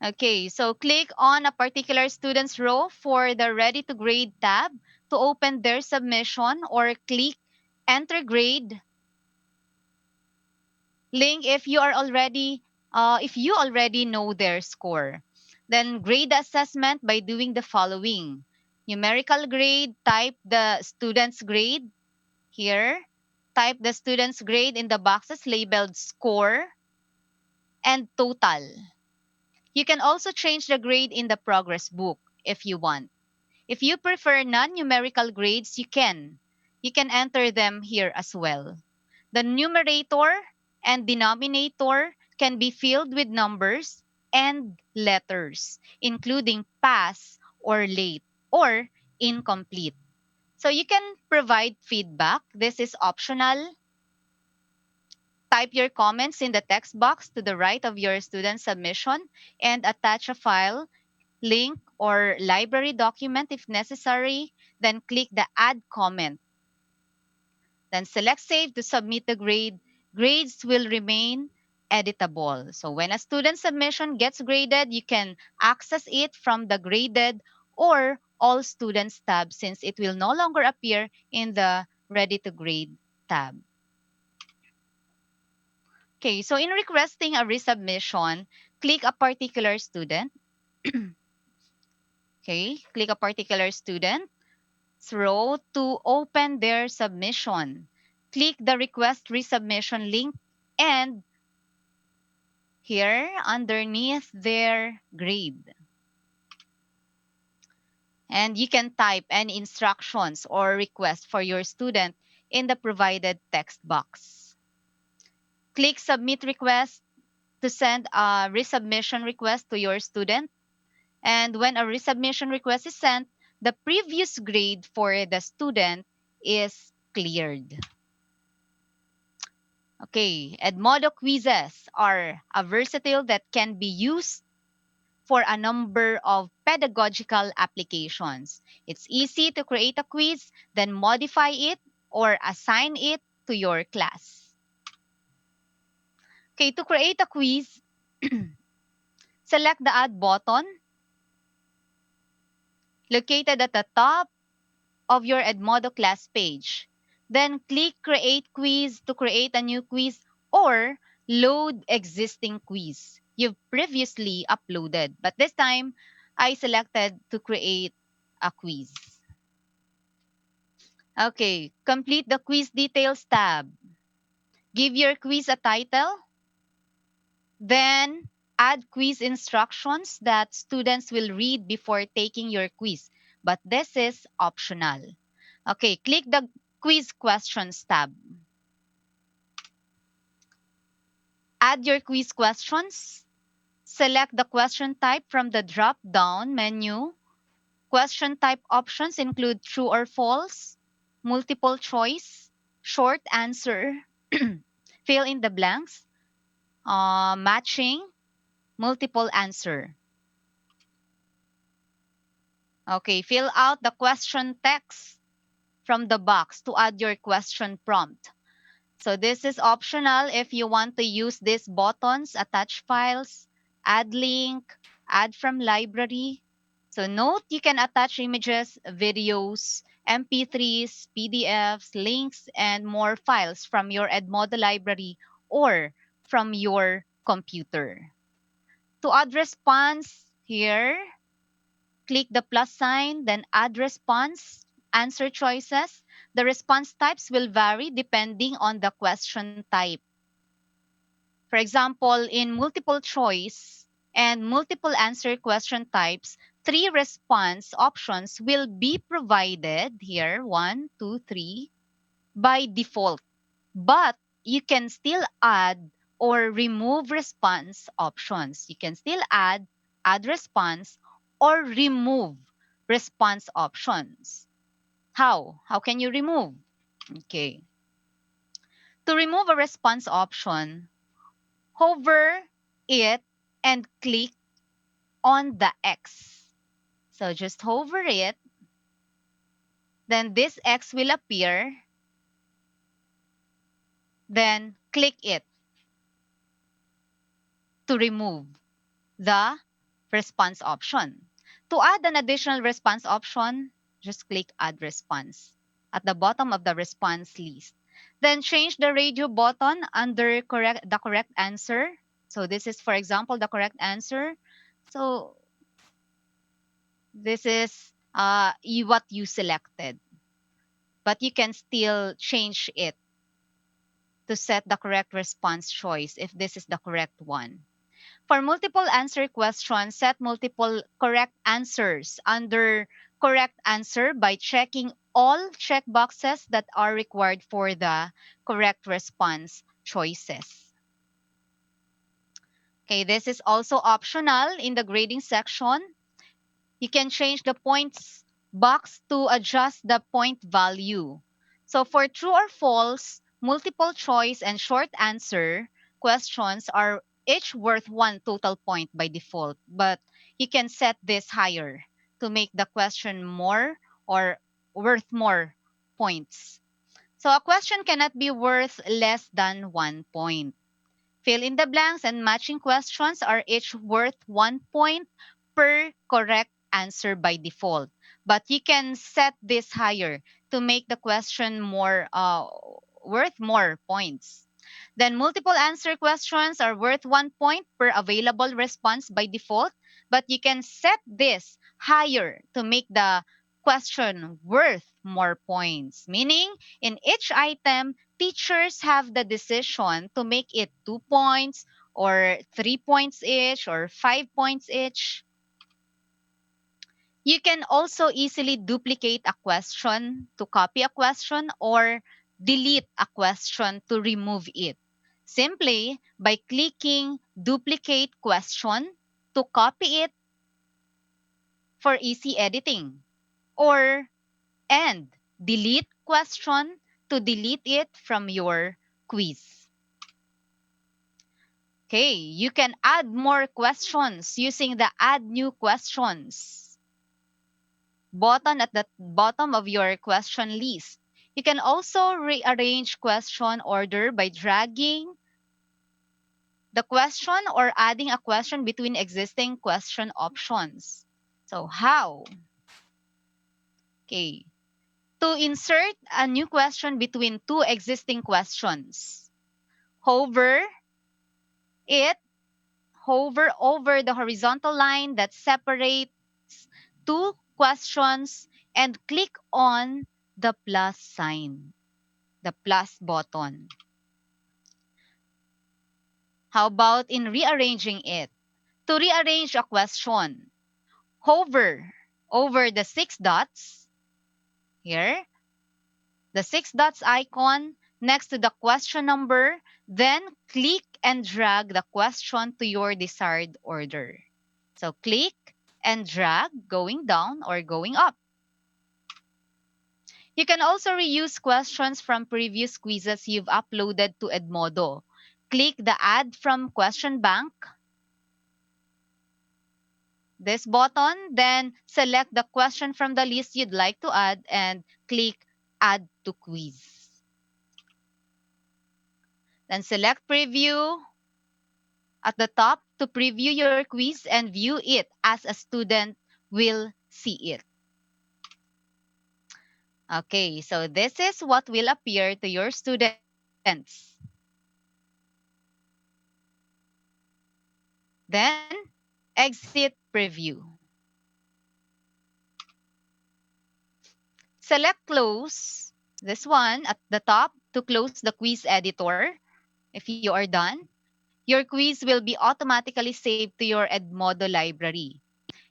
Okay, so click on a particular student's row for the Ready to Grade tab to open their submission, or click Enter Grade link if you already know their score. Then grade the assessment by doing the following. Numerical grade, type the student's grade here. Type the student's grade in the boxes labeled score and total. You can also change the grade in the progress book if you want. If you prefer non-numerical grades, you can. You can enter them here as well. The numerator and denominator can be filled with numbers and letters, including pass or late or incomplete. So you can provide feedback. This is optional. Type your comments in the text box to the right of your student submission and attach a file, link, or library document if necessary. Then click the Add Comment. Then select Save to submit the grade. Grades will remain editable. So when a student submission gets graded, you can access it from the Graded or All Students tab, since it will no longer appear in the Ready to Grade tab. Okay, so in requesting a resubmission, click a particular student. Okay, click a particular student's row to open their submission. Click the Request Resubmission link and here underneath their grade. And you can type any instructions or request for your student in the provided text box. Click submit request to send a resubmission request to your student. And when a resubmission request is sent, the previous grade for the student is cleared. Okay, Edmodo quizzes are a versatile that can be used for a number of pedagogical applications. It's easy to create a quiz, then modify it or assign it to your class. Okay, to create a quiz, select the Add button located at the top of your Edmodo class page. Then click Create Quiz to create a new quiz or load existing quiz you've previously uploaded. But this time, I selected to create a quiz. Okay, complete the quiz details tab. Give your quiz a title. Then add quiz instructions that students will read before taking your quiz. But this is optional. Okay, click the quiz questions tab. Add your quiz questions. Select the question type from the drop-down menu. Question type options include true or false, multiple choice, short answer, fill in the blanks, matching, multiple answer. Okay, fill out the question text from the box to add your question prompt. So this is optional if you want to use these buttons, attach files, add link, add from library. So note you can attach images, videos, MP3s, PDFs, links, and more files from your Edmodo library or from your computer. To add response here, click the plus sign, then add response, answer choices. The response types will vary depending on the question type. For example, in multiple choice and multiple answer question types, 3 response options will be provided here, 1, 2, 3, by default. But you can still add or remove response options. You can still add response, or remove response options. How? How can you remove? Okay. To remove a response option, hover it and click on the X. So just hover it, then this X will appear, then click it to remove the response option. To add an additional response option, just click Add Response at the bottom of the response list. Then change the radio button under the correct answer. So this is, for example, the correct answer. So this is what you selected. But you can still change it to set the correct response choice if this is the correct one. For multiple answer questions, set multiple correct answers under correct answer by checking all checkboxes that are required for the correct response choices. Okay, this is also optional in the grading section. You can change the points box to adjust the point value. So for true or false, multiple choice, and short answer questions are each worth 1 total point by default, but you can set this higher to make the question more or worth more points. So a question cannot be worth less than 1 point. Fill in the blanks and matching questions are each worth 1 point per correct answer by default. But you can set this higher to make the question more worth more points. Then multiple answer questions are worth 1 point per available response by default, but you can set this higher to make the question worth more points. Meaning, in each item, teachers have the decision to make it 2 points or 3 points each or 5 points each. You can also easily duplicate a question to copy a question or delete a question to remove it. simply by clicking duplicate question to copy it for easy editing, or and delete question to delete it from your quiz. Okay, you can add more questions using the add new questions button at the bottom of your question list. You can also rearrange question order by dragging the question or adding a question between existing question options. So how? Okay. To insert a new question between two existing questions, hover it, hover over the horizontal line that separates two questions and click on the plus sign, the plus button. How about in rearranging it? To rearrange a question, hover over the six dots here, the six dots icon next to the question number, then click and drag the question to your desired order. So click and drag going down or going up. You can also reuse questions from previous quizzes you've uploaded to Edmodo. Click the Add from Question Bank, this button, then select the question from the list you'd like to add and click Add to Quiz. Then select Preview at the top to preview your quiz and view it as a student will see it. Okay, so this is what will appear to your students. Then exit preview. Select close, this one at the top, to close the quiz editor. If you are done, your quiz will be automatically saved to your Edmodo library.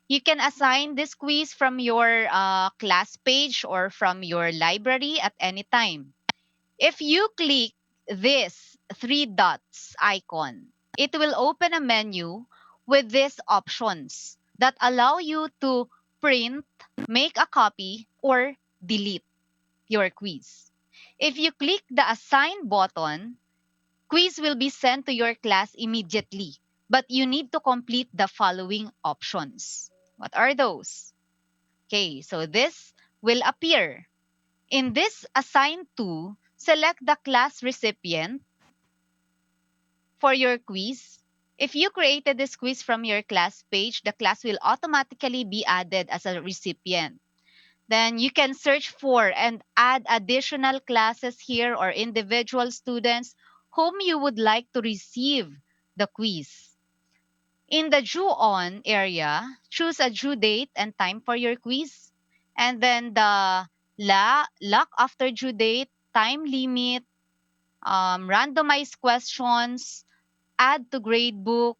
You can assign this quiz from your class page or from your library at any time. If you click this three dots icon, it will open a menu with these options that allow you to print, make a copy, or delete your quiz. If you click the assign button, quiz will be sent to your class immediately, but you need to complete the following options. What are those? Okay, so this will appear. In this assign to, select the class recipient for your quiz. If you created this quiz from your class page, the class will automatically be added as a recipient. Then you can search for and add additional classes here or individual students whom you would like to receive the quiz. In the due on area, choose a due date and time for your quiz. And then the lock after due date, time limit, randomized questions, add to gradebook,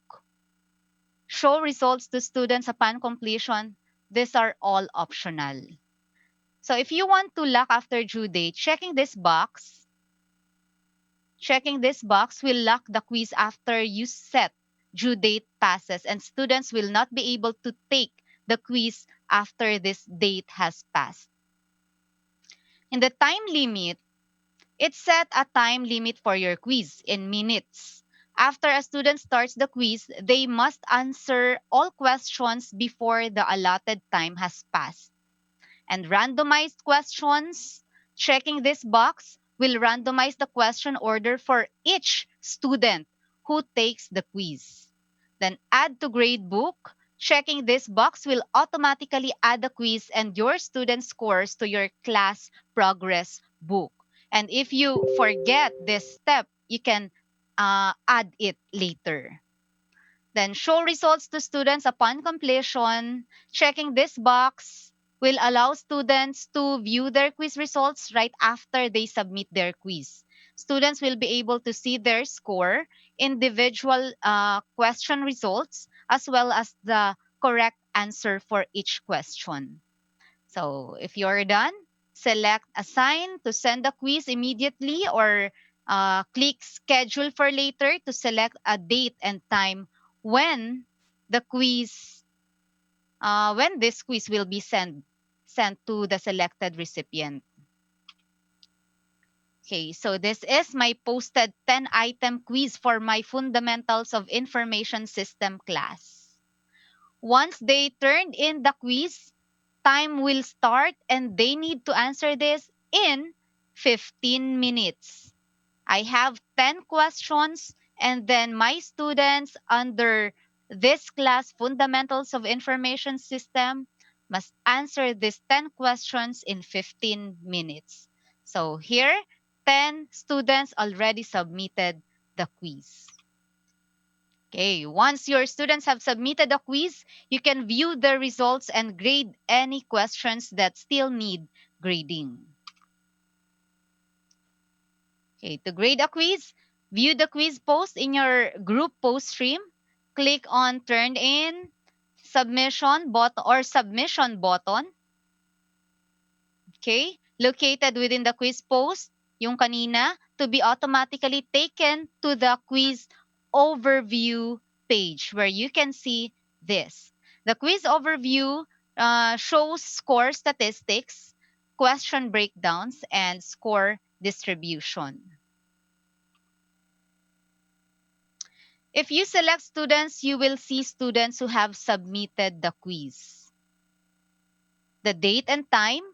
show results to students upon completion. These are all optional. So if you want to lock after due date, checking this box will lock the quiz after you set due date passes, and students will not be able to take the quiz after this date has passed. In the time limit, it set a time limit for your quiz in minutes. After a student starts the quiz, they must answer all questions before the allotted time has passed. And randomized questions, checking this box will randomize the question order for each student who takes the quiz. Then add to gradebook, checking this box will automatically add the quiz and your student scores to your class progress book. And if you forget this step, you can add it later. Then show results to students upon completion. Checking this box will allow students to view their quiz results right after they submit their quiz. Students will be able to see their score, individual question results, as well as the correct answer for each question. So if you're done, select assign to send the quiz immediately or Click schedule for later to select a date and time when the quiz, when this quiz will be sent to the selected recipient. Okay, so this is my posted 10-item quiz for my Fundamentals of Information System class. Once they turned in the quiz, time will start and they need to answer this in 15 minutes. I have 10 questions, and then my students under this class, Fundamentals of Information System, must answer these 10 questions in 15 minutes. So here, 10 students already submitted the quiz. Okay, once your students have submitted the quiz, you can view the results and grade any questions that still need grading. Okay, to grade a quiz, view the quiz post in your group post stream. Click on Turn In, Submission button. Okay, located within the quiz post, yung kanina, to be automatically taken to the quiz overview page where you can see this. The quiz overview shows score statistics, question breakdowns, and score distribution. If you select students, you will see students who have submitted the quiz. The date and time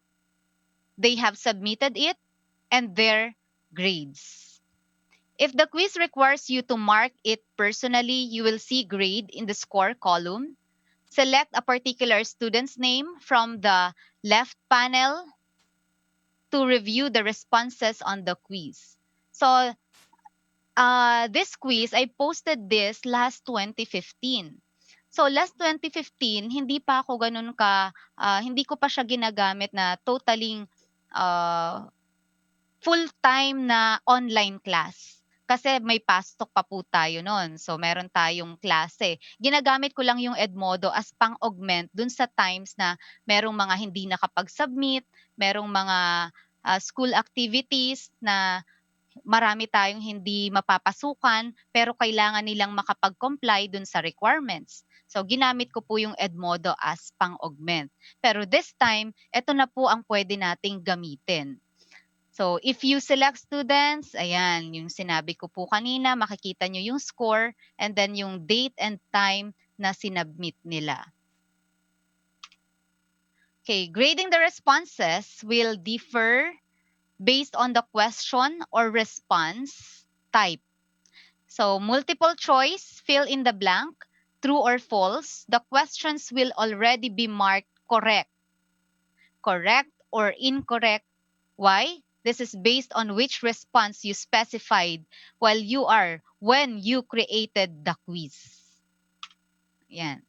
they have submitted it, and their grades. If the quiz requires you to mark it personally, you will see grade in the score column. Select a particular student's name from the left panel to review the responses on the quiz. So, this quiz, I posted this last 2015. So last 2015, hindi ko pa siya ginagamit na totaling full-time na online class. Kasi may pasok pa po tayo noon. So meron tayong klase. Ginagamit ko lang yung Edmodo as pang-augment dun sa times na merong mga hindi nakapag-submit, merong mga school activities na marami tayong hindi mapapasukan pero kailangan nilang makapag-comply dun sa requirements. So, ginamit ko po yung Edmodo as pang-augment. Pero this time, ito na po ang pwede nating gamitin. So, if you select students, ayan, yung sinabi ko po kanina, makikita nyo yung score and then yung date and time na sinubmit nila. Okay, grading the responses will differ based on the question or response type. So, multiple choice, fill in the blank, true or false. The questions will already be marked correct or incorrect. Why? This is based on which response you specified when you created the quiz. Yan.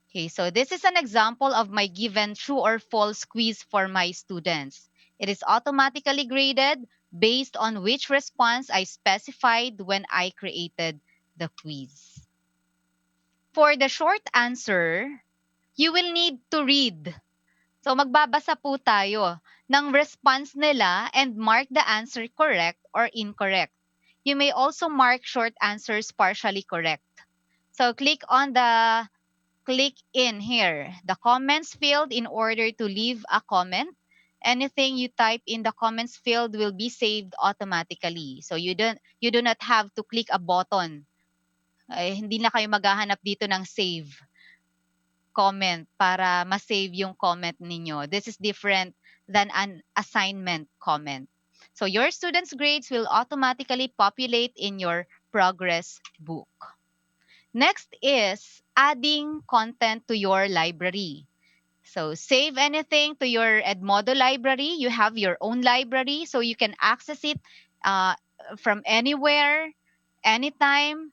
Okay, so this is an example of my given true or false quiz for my students. It is automatically graded based on which response I specified when I created the quiz. For the short answer, you will need to read. So magbabasa po tayo ng response nila and mark the answer correct or incorrect. You may also mark short answers partially correct. So click in here, the comments field in order to leave a comment. Anything you type in the comments field will be saved automatically. So you do not have to click a button. Hindi na kayo maghahanap dito ng save comment para ma-save yung comment ninyo. This is different than an assignment comment. So your students' grades will automatically populate in your progress book. Next is adding content to your library. So save anything to your Edmodo library. You have your own library, so you can access it from anywhere, anytime.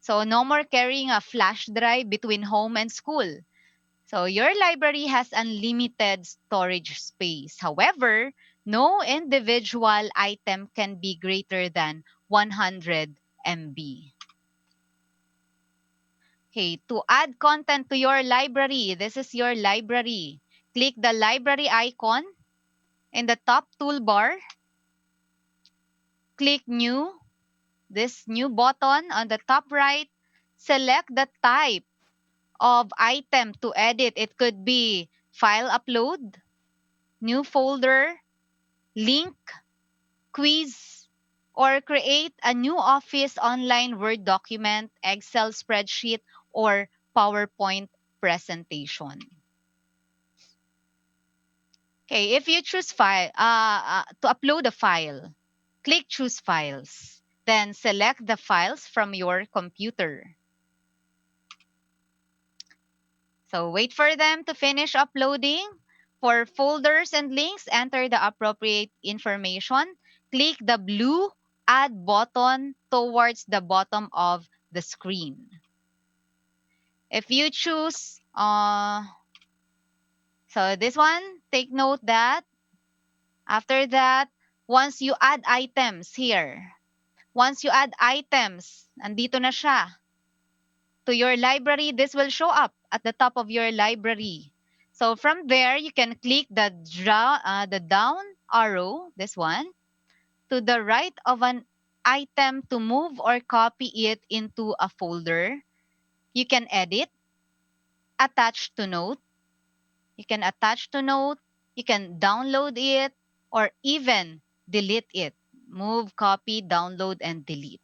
So no more carrying a flash drive between home and school. So your library has unlimited storage space. However, no individual item can be greater than 100 MB. Okay, to add content to your library, this is your library. Click the library icon in the top toolbar. click New, this New button on the top right. Select the type of item to edit. It could be file upload, new folder, link, quiz, or create a new Office online Word document, Excel spreadsheet, or PowerPoint presentation. Okay, if you choose file to upload a file, click Choose Files. Then select the files from your computer. So wait for them to finish uploading. For folders and links, enter the appropriate information. Click the blue Add button towards the bottom of the screen. If you choose, so this one, take note that after that, once you add items here, once you add items, andito na siya, to your library, this will show up at the top of your library. So from there, you can click the down arrow, this one, to the right of an item to move or copy it into a folder. You can edit, attach to note. You can attach to note, you can download it, or even delete it. Move, copy, download, and delete.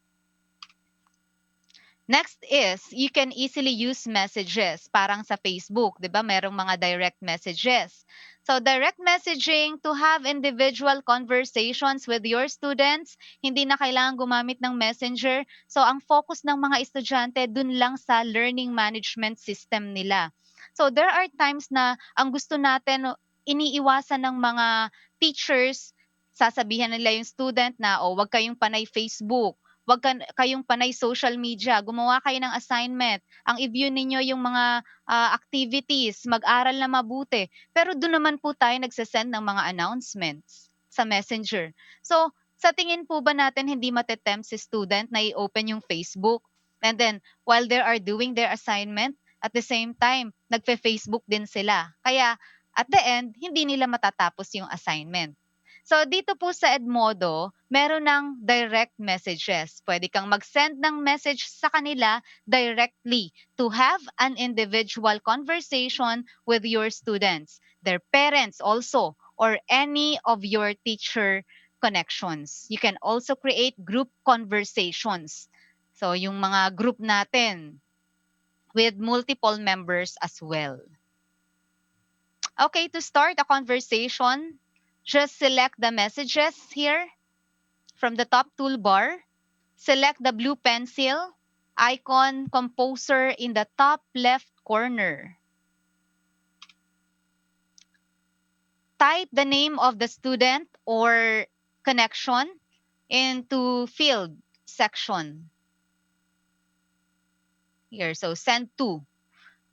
Next is, you can easily use messages. Parang sa Facebook, di ba? Merong mga direct messages. So, direct messaging to have individual conversations with your students. Hindi na kailangan gumamit ng messenger. So, ang focus ng mga estudyante dun lang sa learning management system nila. So, there are times na ang gusto natin, iniiwasan ng mga teachers, sasabihan nila yung student na, oh, wag kayong panay Facebook, wag kayong panay social media, gumawa kayo ng assignment. Ang i-view ninyo yung mga activities, mag-aral na mabuti. Pero doon naman po tayo nagsasend ng mga announcements sa Messenger. So, sa tingin po ba natin hindi matetempt si student na i-open yung Facebook? And then, while they are doing their assignment, at the same time, nagfe-Facebook din sila. Kaya, at the end, hindi nila matatapos yung assignment. So, dito po sa Edmodo, meron ng direct messages. Pwede kang mag-send ng message sa kanila directly to have an individual conversation with your students, their parents also, or any of your teacher connections. You can also create group conversations. So, yung mga group natin with multiple members as well. Okay, to start a conversation, just select the messages here from the top toolbar. Select the blue pencil icon composer in the top left corner. Type the name of the student or connection into field section. Here, so send to.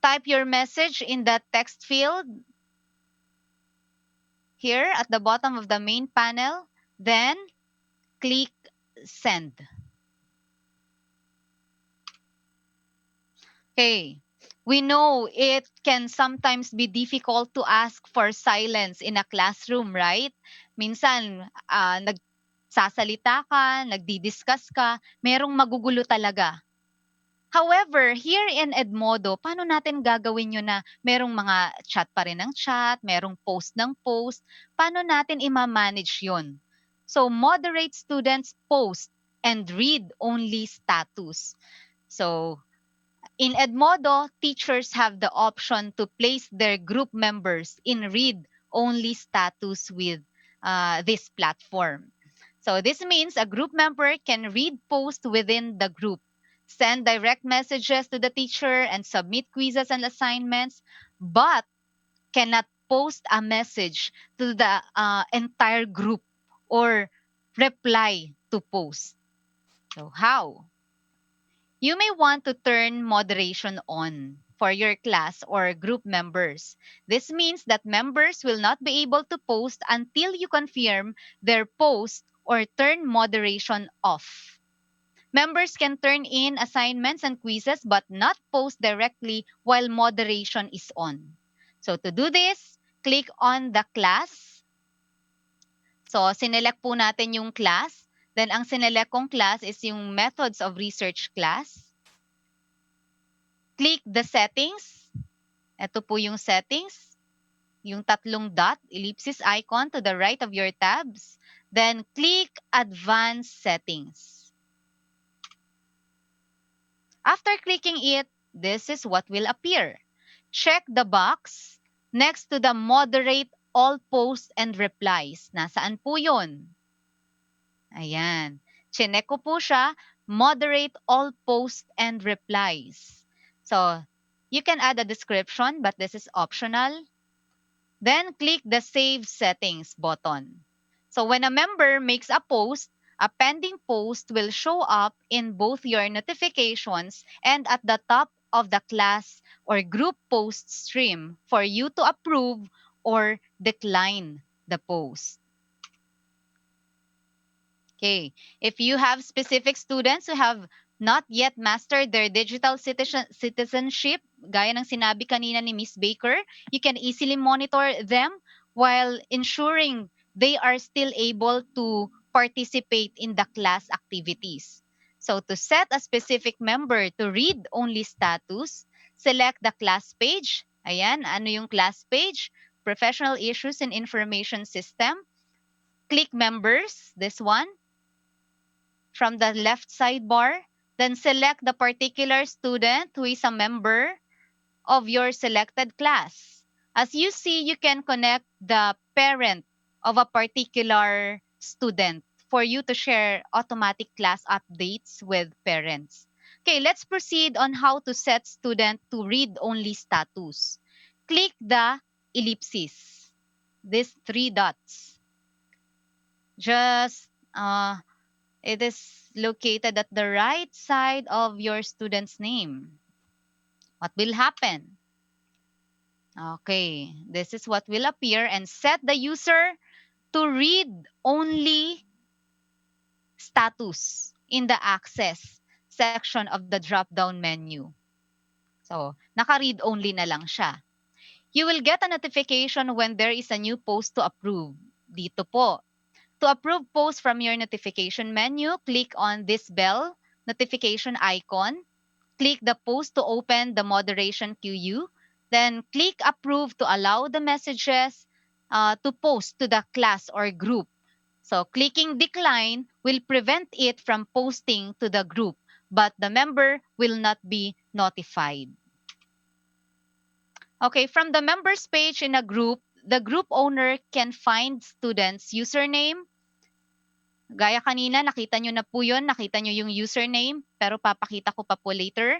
Type your message in the text field here at the bottom of the main panel. Then, click send. Okay. We know it can sometimes be difficult to ask for silence in a classroom, right? Minsan, nagsasalita ka, nagdi-discuss ka, merong magugulo talaga. However, here in Edmodo, paano natin gagawin yun na merong mga chat pa rin ng chat, merong post ng post, paano natin ima-manage yun? So, moderate students post and read only status. So, in Edmodo, teachers have the option to place their group members in read-only status with this platform. So this means a group member can read posts within the group, send direct messages to the teacher, and submit quizzes and assignments, but cannot post a message to the entire group or reply to posts. So how? You may want to turn moderation on for your class or group members. This means that members will not be able to post until you confirm their post or turn moderation off. Members can turn in assignments and quizzes but not post directly while moderation is on. So to do this, click on the class. So sinelect po natin yung class. Then ang sinelect kong class is yung methods of research class. Click the settings. Ito po yung settings. Yung tatlong dot, ellipsis icon to the right of your tabs. Then click advanced settings. After clicking it, this is what will appear. Check the box next to the moderate all posts and replies. Nasaan po yun? Ayan. Chinek ko po siya, moderate all posts and replies. So, you can add a description, but this is optional. Then, click the Save Settings button. So, when a member makes a post, a pending post will show up in both your notifications and at the top of the class or group post stream for you to approve or decline the post. Okay. If you have specific students who have not yet mastered their digital citizenship, gaya ng sinabi kanina ni Miss Baker, you can easily monitor them while ensuring they are still able to participate in the class activities. So to set a specific member to read-only status, select the class page. Ayan, ano yung class page? Professional Issues in Information System. Click Members, this one. From the left sidebar, then select the particular student who is a member of your selected class. As you see, you can connect the parent of a particular student for you to share automatic class updates with parents. Okay, let's proceed on how to set student to read-only status. Click the ellipsis, these three dots. Just it is located at the right side of your student's name. What will happen? Okay, this is what will appear, and set the user to read only status in the access section of the drop-down menu. So, naka-read only na lang siya. You will get a notification when there is a new post to approve. Dito po. To approve posts from your notification menu, click on this bell notification icon. Click the post to open the moderation queue. Then click approve to allow the messages to post to the class or group. So clicking decline will prevent it from posting to the group, but the member will not be notified. Okay, from the members page in a group, the group owner can find students' username. Gaya kanina, nakita nyo na po yun. Nakita nyo yung username, pero papakita ko pa po later.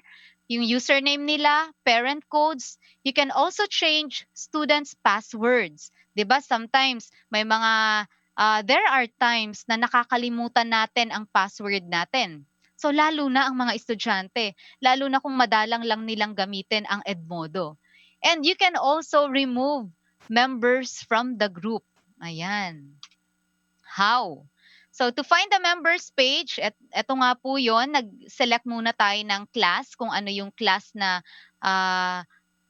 Yung username nila, parent codes. You can also change students' passwords. Diba? Sometimes, may mga, there are times na nakakalimutan natin ang password natin. So, lalo na ang mga estudyante. Lalo na kung madalang lang nilang gamitin ang Edmodo. And you can also remove members from the group. Ayan. How? So to find the members page, eto nga po yon, nag-select muna tayo ng class, kung ano yung class na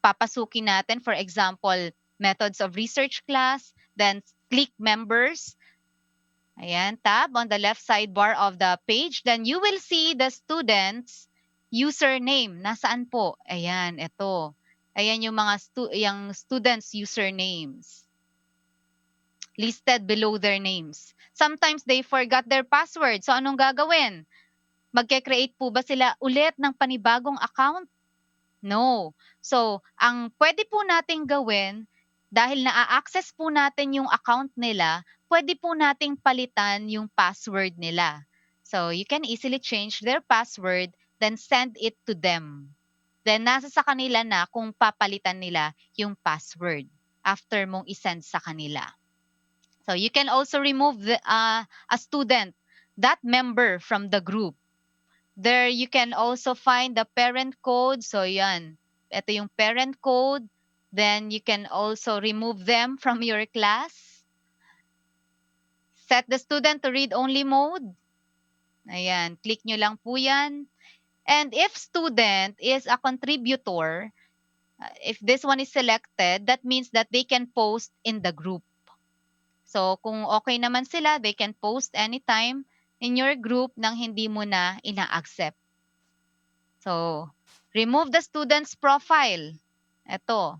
papasukin natin. For example, methods of research class, then click members. Ayan, tab on the left sidebar of the page. Then you will see the student's username. Nasaan po? Ayan, ito. Ayan yung mga yung students' usernames listed below their names. Sometimes they forgot their password. So anong gagawin? Magke-create po ba sila ulit ng panibagong account? No. So, ang pwede po nating gawin, dahil na-access po natin yung account nila, pwede po nating palitan yung password nila. So, you can easily change their password, then send it to them. Then, nasa sa kanila na kung papalitan nila yung password after mong isend sa kanila. So you can also remove a student, that member from the group. There you can also find the parent code. So yan, ito yung parent code. Then you can also remove them from your class. Set the student to read-only mode. Ayan, click nyo lang po yan. And if student is a contributor, if this one is selected, that means that they can post in the group. So, kung okay naman sila, they can post anytime. in your group nang hindi mo na ina-accept. So, remove the student's profile. Ito.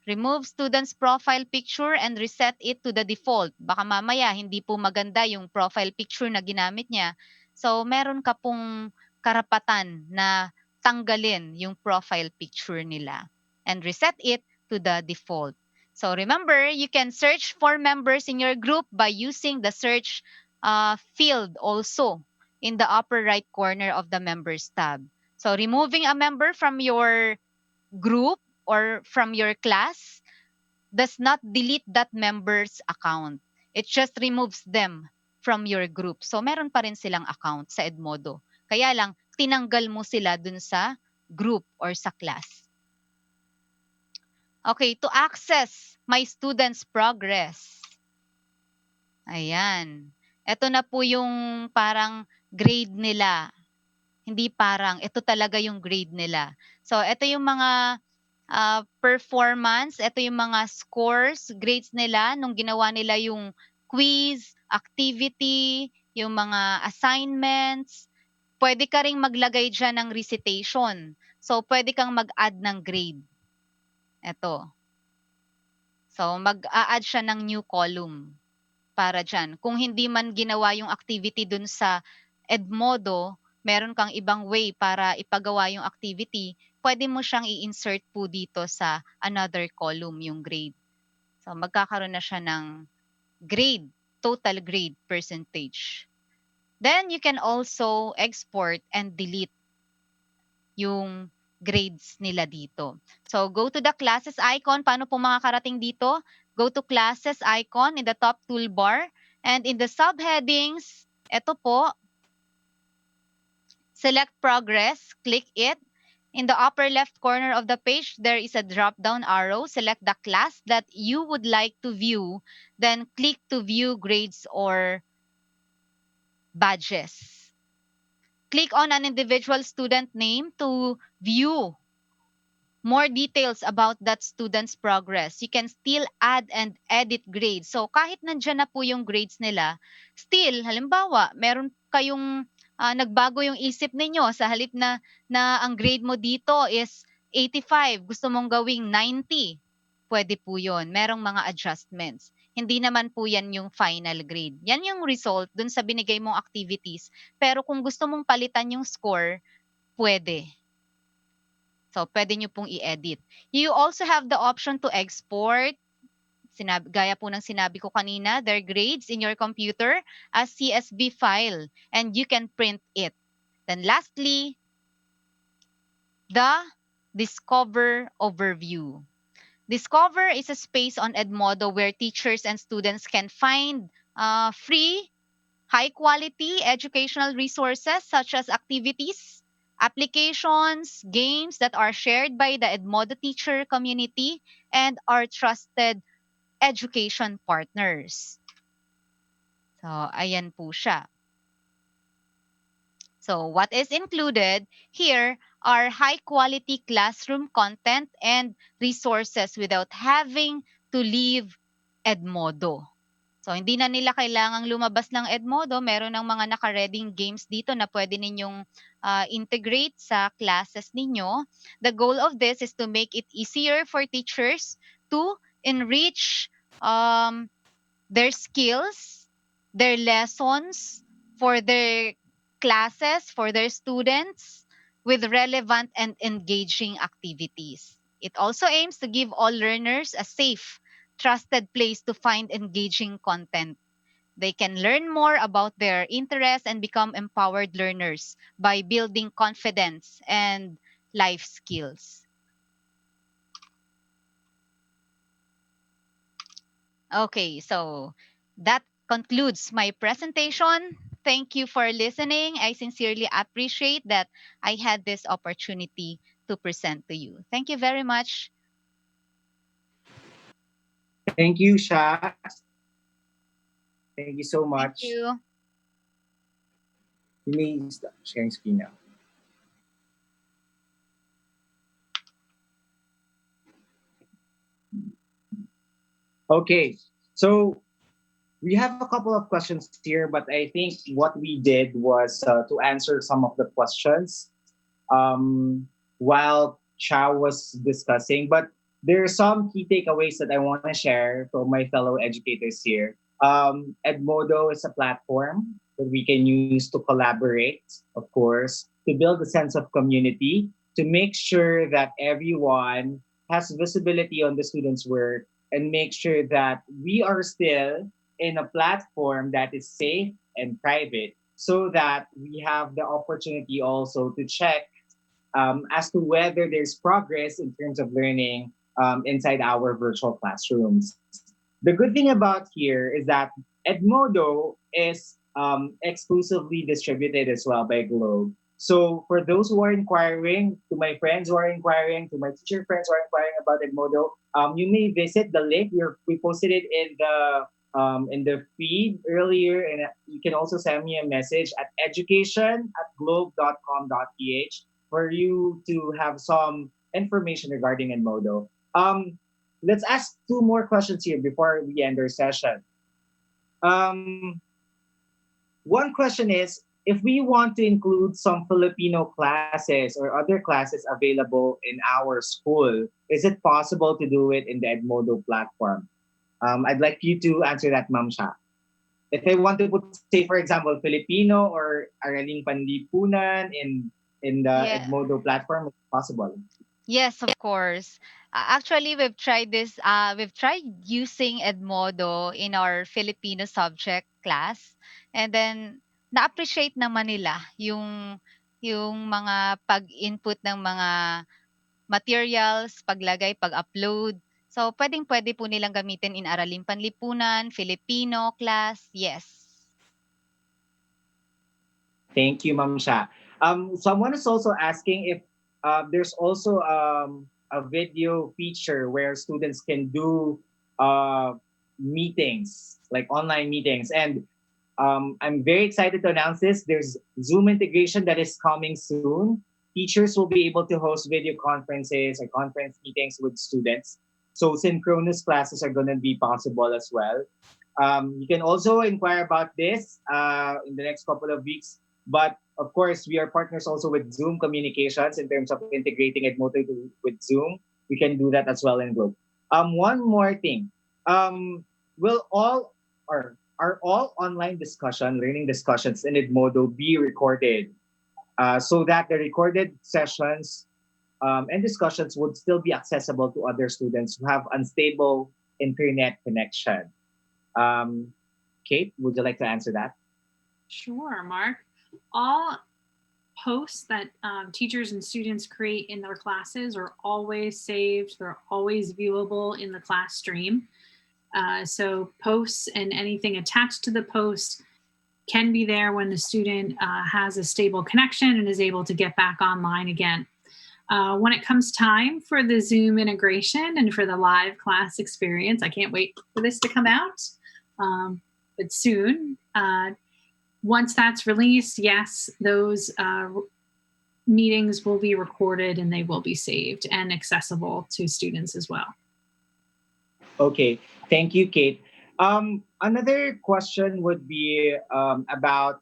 Remove student's profile picture and reset it to the default. Baka mamaya hindi po maganda yung profile picture na ginamit niya. So, meron ka pong karapatan na tanggalin yung profile picture nila and reset it to the default. So, remember, you can search for members in your group by using the search field also in the upper right corner of the members tab. So, removing a member from your group or from your class does not delete that member's account. It just removes them from your group. So meron pa rin silang account sa Edmodo. Kaya lang, tinanggal mo sila dun sa group or sa class. Okay, to access my students' progress. Ayan. Ito na po yung parang grade nila. Hindi parang, ito talaga yung grade nila. So, ito yung mga performance, ito yung mga scores, grades nila nung ginawa nila yung quiz, activity, yung mga assignments. Pwede ka ring maglagay dyan ng recitation. So, pwede kang mag-add ng grade. Ito. So, mag-a-add siya ng new column para dyan. Kung hindi man ginawa yung activity dun sa Edmodo, meron kang ibang way para ipagawa yung activity, pwede mo siyang i-insert po dito sa another column, yung grade. So, magkakaroon na siya ng grade, total grade percentage. Then, you can also export and delete yung grades nila dito. So, go to the classes icon. Paano po makakarating dito? Go to classes icon in the top toolbar. And in the subheadings, ito po, select progress, click it. In the upper left corner of the page, there is a drop-down arrow. Select the class that you would like to view. Then click to view grades or badges. Click on an individual student name to view more details about that student's progress. You can still add and edit grades. So kahit nandyan na po yung grades nila, still, halimbawa, meron kayong nagbago yung isip ninyo sa halip na ang grade mo dito is 85, gusto mong gawing 90. Pwede po yun. Merong mga adjustments. Hindi naman po yan yung final grade. Yan yung result dun sa binigay mong activities. Pero kung gusto mong palitan yung score, pwede. So, pwede nyo pong i-edit. You also have the option to export, gaya po ng sinabi ko kanina, their grades in your computer as CSV file. And you can print it. Then lastly, the Discover Overview. Discover is a space on Edmodo where teachers and students can find free, high-quality educational resources such as activities, applications, games that are shared by the Edmodo teacher community and our trusted education partners. So, ayan po siya. So, what is included here are high-quality classroom content and resources without having to leave Edmodo. So, hindi na nila kailangang lumabas ng Edmodo. Meron ng mga naka-reading games dito na pwede ninyong integrate sa classes ninyo. The goal of this is to make it easier for teachers to enrich their skills, their lessons for their classes, for their students with relevant and engaging activities. It also aims to give all learners a safe, trusted place to find engaging content. They can learn more about their interests and become empowered learners by building confidence and life skills. Okay, so that concludes my presentation. Thank you for listening. I sincerely appreciate that I had this opportunity to present to you. Thank you very much. Thank you, Shaz. Thank you so Thank much. you. You may stop sharing screen now. Okay, so we have a couple of questions here, but I think what we did was to answer some of the questions while Chow was discussing. But there are some key takeaways that I want to share for my fellow educators here. Edmodo is a platform that we can use to collaborate, of course, to build a sense of community, to make sure that everyone has visibility on the students' work and make sure that we are still in a platform that is safe and private so that we have the opportunity also to check as to whether there's progress in terms of learning inside our virtual classrooms. The good thing about here is that Edmodo is exclusively distributed as well by Globe. So for those who are inquiring, to my friends who are inquiring, to my teacher friends who are inquiring about Edmodo, you may visit the link. We posted it in the feed earlier, and you can also send me a message at education@globe.com.ph for you to have some information regarding Edmodo. Let's ask two more questions here before we end our session. Um, One question is, if we want to include some Filipino classes or other classes available in our school, is it possible to do it in the Edmodo platform? I'd like you to answer that, Ma'am Sha. If I want to put, say, for example, Filipino or Araling Panlipunan in the Yeah. Edmodo platform, it's possible. Yes, of course. Actually, we've tried this. We've tried using Edmodo in our Filipino subject class, and then na-appreciate naman nila yung mga pag-input ng mga materials, paglagay, pag-upload. So, pwedeng-pwede po nilang gamitin in Araling Panlipunan, Filipino class. Yes. Thank you, Ma'am Sha. Someone is also asking if there's also a video feature where students can do meetings, like online meetings. And I'm very excited to announce this. There's Zoom integration that is coming soon. Teachers will be able to host video conferences or conference meetings with students. So synchronous classes are going to be possible as well. You can also inquire about this in the next couple of weeks. But of course, we are partners also with Zoom Communications in terms of integrating Edmodo with Zoom. We can do that as well in Globe. One more thing. Will all or are all online learning discussions in Edmodo be recorded so that the recorded sessions and discussions would still be accessible to other students who have unstable internet connection? Kate, would you like to answer that? Sure, Mark. All posts that teachers and students create in their classes are always saved. They're always viewable in the class stream. So posts and anything attached to the post can be there when the student has a stable connection and is able to get back online again. When it comes time for the Zoom integration and for the live class experience, I can't wait for this to come out, but soon. Once that's released, yes, those meetings will be recorded and they will be saved and accessible to students as well. Okay, thank you, Kate. Another question would be about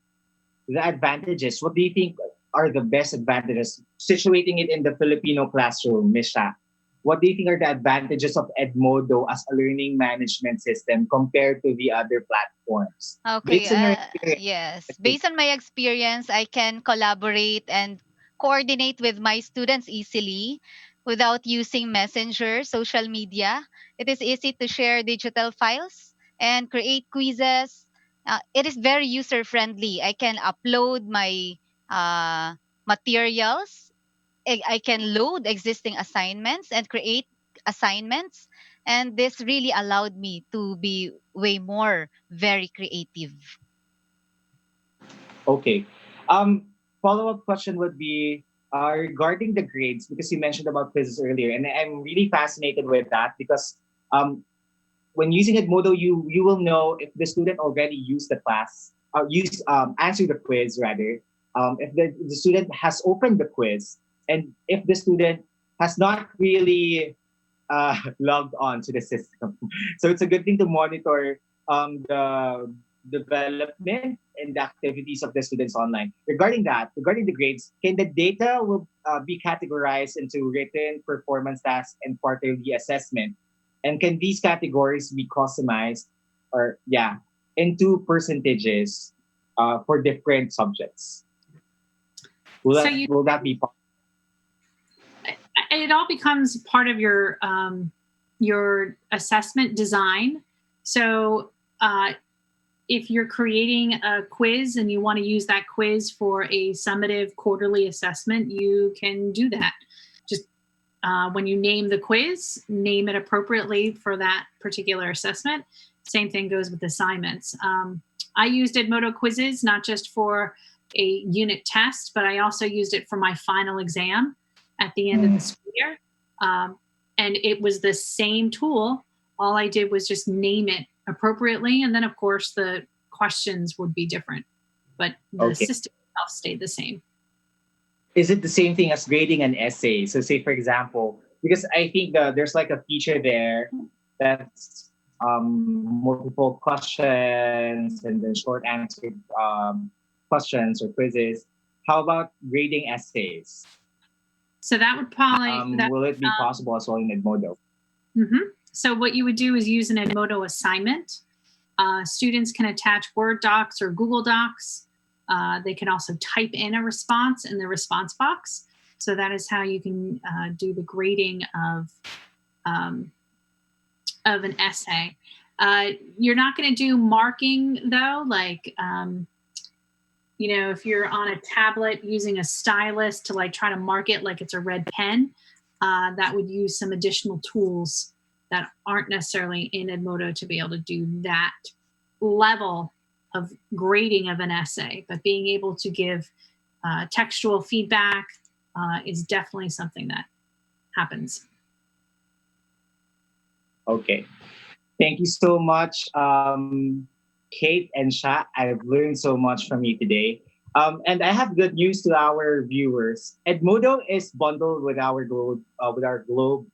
the advantages. What do you think are the best advantages situating it in the Filipino classroom, Misha? What do you think are the advantages of Edmodo as a learning management system compared to the other platforms? Okay, Based on your experience. yes. Based on my experience, I can collaborate and coordinate with my students easily without using Messenger, social media. It is easy to share digital files and create quizzes. It is very user friendly. I can upload my materials. I can load existing assignments and create assignments. And this really allowed me to be way more very creative. Okay. Follow-up question would be regarding the grades, because you mentioned about quizzes earlier, and I'm really fascinated with that because when using Edmodo, you will know if the student already used the class, answered the quiz rather, if the student has opened the quiz, and if the student has not really logged on to the system. So it's a good thing to monitor the development and the activities of the students online. Regarding the grades, can the data will be categorized into written, performance tasks, and quarterly assessment? And can these categories be customized or yeah into percentages for different subjects? So you, Will that be possible? it all becomes part of your assessment design. So if you're creating a quiz and you want to use that quiz for a summative quarterly assessment, you can do that. Just when you name the quiz, name it appropriately for that particular assessment. Same thing goes with assignments. I used Edmodo quizzes not just for a unit test, but I also used it for my final exam at the end of the school year. And it was the same tool. All I did was just name it appropriately. And then, of course, the questions would be different, but the system itself stayed the same. Is it the same thing as grading an essay? So, say, for example, because I think there's like a feature there that's multiple questions and then short answer questions or quizzes. How about grading essays? So that would probably will it be possible as well in Edmodo? Mm-hmm. So what you would do is use an Edmodo assignment. Students can attach Word docs or Google Docs. They can also type in a response in the response box. So that is how you can do the grading of an essay. You're not going to do marking though, like if you're on a tablet using a stylus to like try to mark it like it's a red pen, that would use some additional tools that aren't necessarily in Edmodo to be able to do that level of grading of an essay. But being able to give textual feedback is definitely something that happens. Okay. Thank you so much, Kate and Sha. I've learned so much from you today. And I have good news to our viewers. Edmodo is bundled with our Globe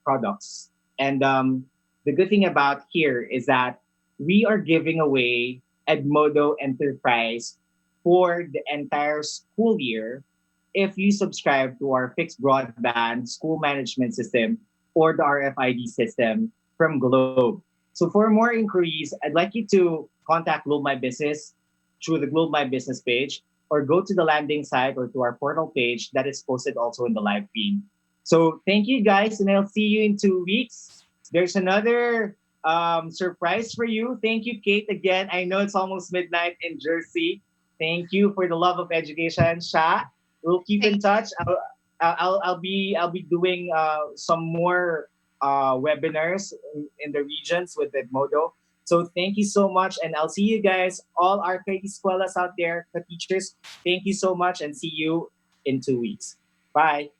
products. And the good thing about here is that we are giving away Edmodo Enterprise for the entire school year if you subscribe to our fixed broadband school management system or the RFID system from Globe. So for more inquiries, I'd like you to contact Globe My Business through the Globe My Business page or go to the landing site or to our portal page that is posted also in the live feed. So thank you guys, and I'll see you in 2 weeks. There's another surprise for you. Thank you, Kate, again. I know it's almost midnight in Jersey. Thank you for the love of education, Sha. We'll keep in touch. I'll be doing some more webinars in the regions with Edmodo. So thank you so much, and I'll see you guys, all our ka-eskwela's out there, ka-teachers. Thank you so much, and see you in 2 weeks. Bye.